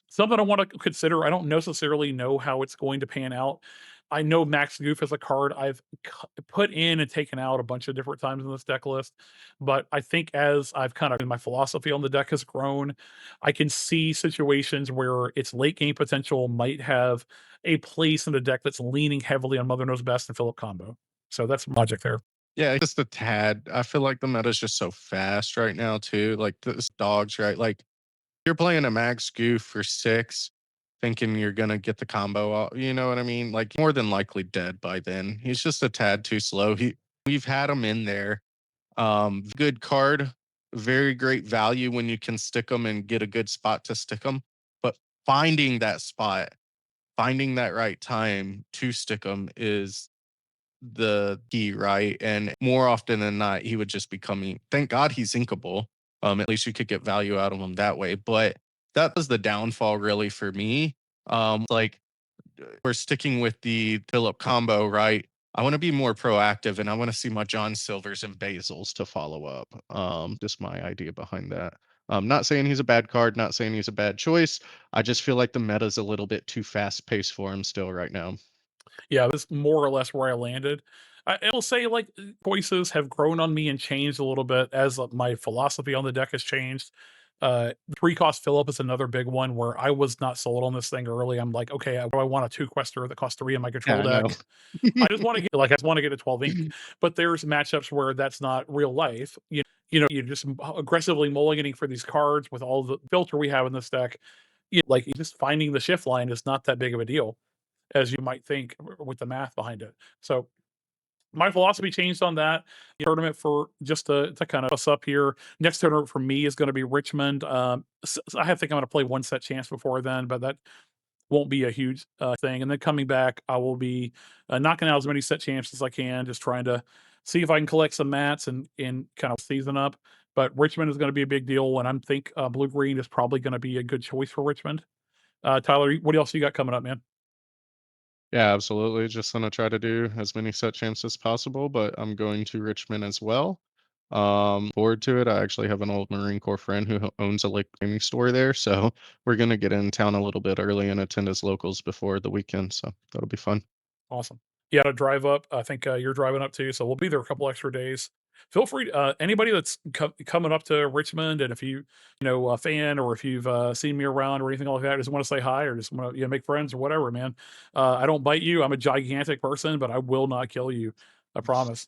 something I want to consider. I don't necessarily know how it's going to pan out. I know Max Goof is a card I've put in and taken out a bunch of different times in this deck list, but I think as I've kind of my philosophy on the deck has grown, I can see situations where its late game potential might have a place in the deck that's leaning heavily on Mother Knows Best and Philip combo. So that's logic there. Yeah, just a tad. I feel like the meta is just so fast right now too. Like this dogs, right? Like you're playing a max goof for six, thinking you're gonna get the combo out, you know what I mean? Like more than likely dead by then. He's just a tad too slow. We've had him in there. Good card, very great value when you can stick them and get a good spot to stick them. But finding that spot, finding that right time to stick them is the key, right? And more often than not, he would just be coming. Thank God he's inkable. At least you could get value out of him that way. But that was the downfall really for me. Like we're sticking with the Philip combo, right? I want to be more proactive and I want to see my John Silvers and Basils to follow up. Just my idea behind that. Not saying he's a bad card, not saying he's a bad choice. I just feel like the meta's a little bit too fast paced for him still right now. Yeah, that's more or less where I landed. I will say, like, choices have grown on me and changed a little bit as my philosophy on the deck has changed. Precast Phillip is another big one where I was not sold on this thing early. I'm like, okay, I want a two quester that costs 3 in my Yeah, control I know. deck. I just want to get I just want to get a 12 ink. But there's matchups where that's not real life. You're just aggressively mulliganing for these cards with all the filter we have in this deck. Like just finding the shift line is not that big of a deal as you might think with the math behind it. So my philosophy changed on that tournament for just to kind of us up here. Next tournament for me is going to be Richmond. I think I'm going to play one set chance before then, but that won't be a huge thing. And then coming back, I will be knocking out as many set champs as I can, just trying to see if I can collect some mats and kind of season up. But Richmond is going to be a big deal, and I'm think blue green is probably going to be a good choice for Richmond. Tyler, what else you got coming up, man? Yeah, absolutely. Just gonna try to do as many set champs as possible, but I'm going to Richmond as well. Forward to it. I actually have an old Marine Corps friend who owns a like gaming store there, so we're gonna get in town a little bit early and attend as locals before the weekend. So that'll be fun. Awesome. Yeah, to drive up. I think you're driving up too, so we'll be there a couple extra days. Feel free. Anybody that's coming up to Richmond, and if a fan, or if you've seen me around or anything like that, just want to say hi or just want to make friends or whatever, man. I don't bite you. I'm a gigantic person, but I will not kill you. I promise.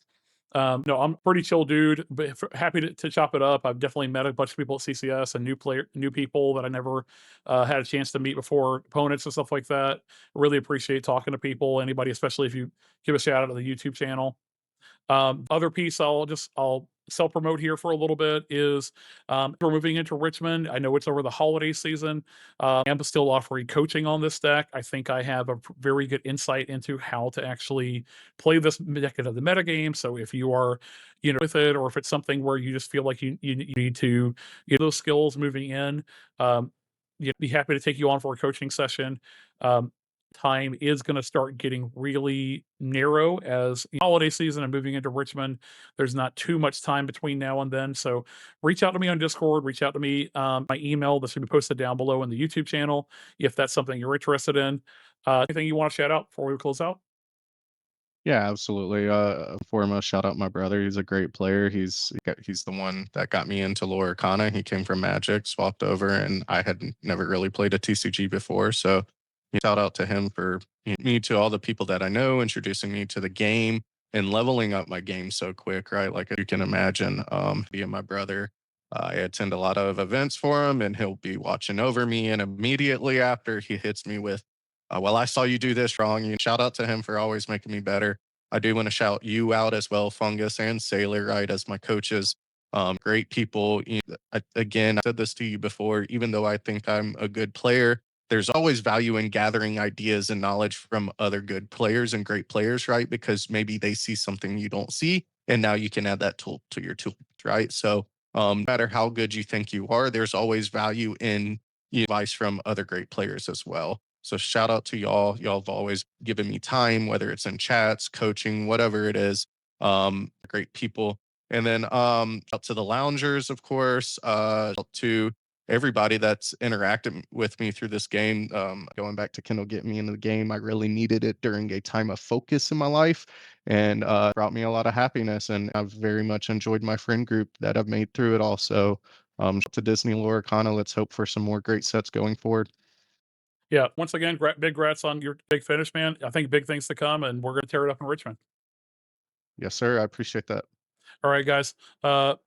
No, I'm a pretty chill dude, but happy to chop it up. I've definitely met a bunch of people at CCS and new people that I never had a chance to meet before, opponents and stuff like that. Really appreciate talking to people. Anybody, especially if you give a shout out to the YouTube channel. Other piece I'll self promote here for a little bit is we're moving into Richmond. I know it's over the holiday season. I'm still offering coaching on this deck. I think I have a very good insight into how to actually play this deck into the metagame. So if you are, with it, or if it's something where you just feel like you need to get those skills moving in, be happy to take you on for a coaching session. Um, Time is going to start getting really narrow as holiday season and moving into Richmond. There's not too much time between now and then. So reach out to me on Discord, reach out to me. My email, this will be posted down below in the YouTube channel if that's something you're interested in. Anything you want to shout out before we close out? Yeah, absolutely. Foremost, shout out my brother. He's a great player. He's the one that got me into Lorcana. He came from Magic, swapped over, and I had never really played a TCG before. So, shout out to him for me to all the people that I know, introducing me to the game and leveling up my game so quick. Right, like you can imagine, being my brother. I attend a lot of events for him, and he'll be watching over me. And immediately after, he hits me with, well, I saw you do this wrong. Shout out to him for always making me better. I do want to shout you out as well, Fungus and Sailor, right, as my coaches. Great people. Again, I said this to you before, even though I think I'm a good player, there's always value in gathering ideas and knowledge from other good players and great players, right? Because maybe they see something you don't see, and now you can add that tool to your tool, right? So, no matter how good you think you are, there's always value in advice from other great players as well. So shout out to y'all. Y'all have always given me time, whether it's in chats, coaching, whatever it is. Great people. And then out to the loungers, of course, out to everybody that's interacted with me through this game. Going back to Kendall getting me into the game, I really needed it during a time of focus in my life, and brought me a lot of happiness. And I've very much enjoyed my friend group that I've made through it all. So to Disney Lorcana, let's hope for some more great sets going forward. Yeah. Once again, big grats on your big finish, man. I think big things to come, and we're going to tear it up in Richmond. Yes, sir. I appreciate that. All right, guys. I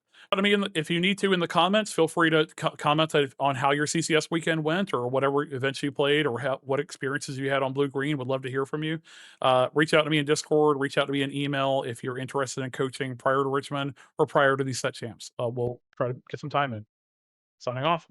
mean, if you need to in the comments, feel free to comment on how your CCS weekend went, or whatever events you played, or what experiences you had on Blue Green. Would love to hear from you. Reach out to me in Discord. Reach out to me in email if you're interested in coaching prior to Richmond or prior to these set champs. We'll try to get some time in. Signing off.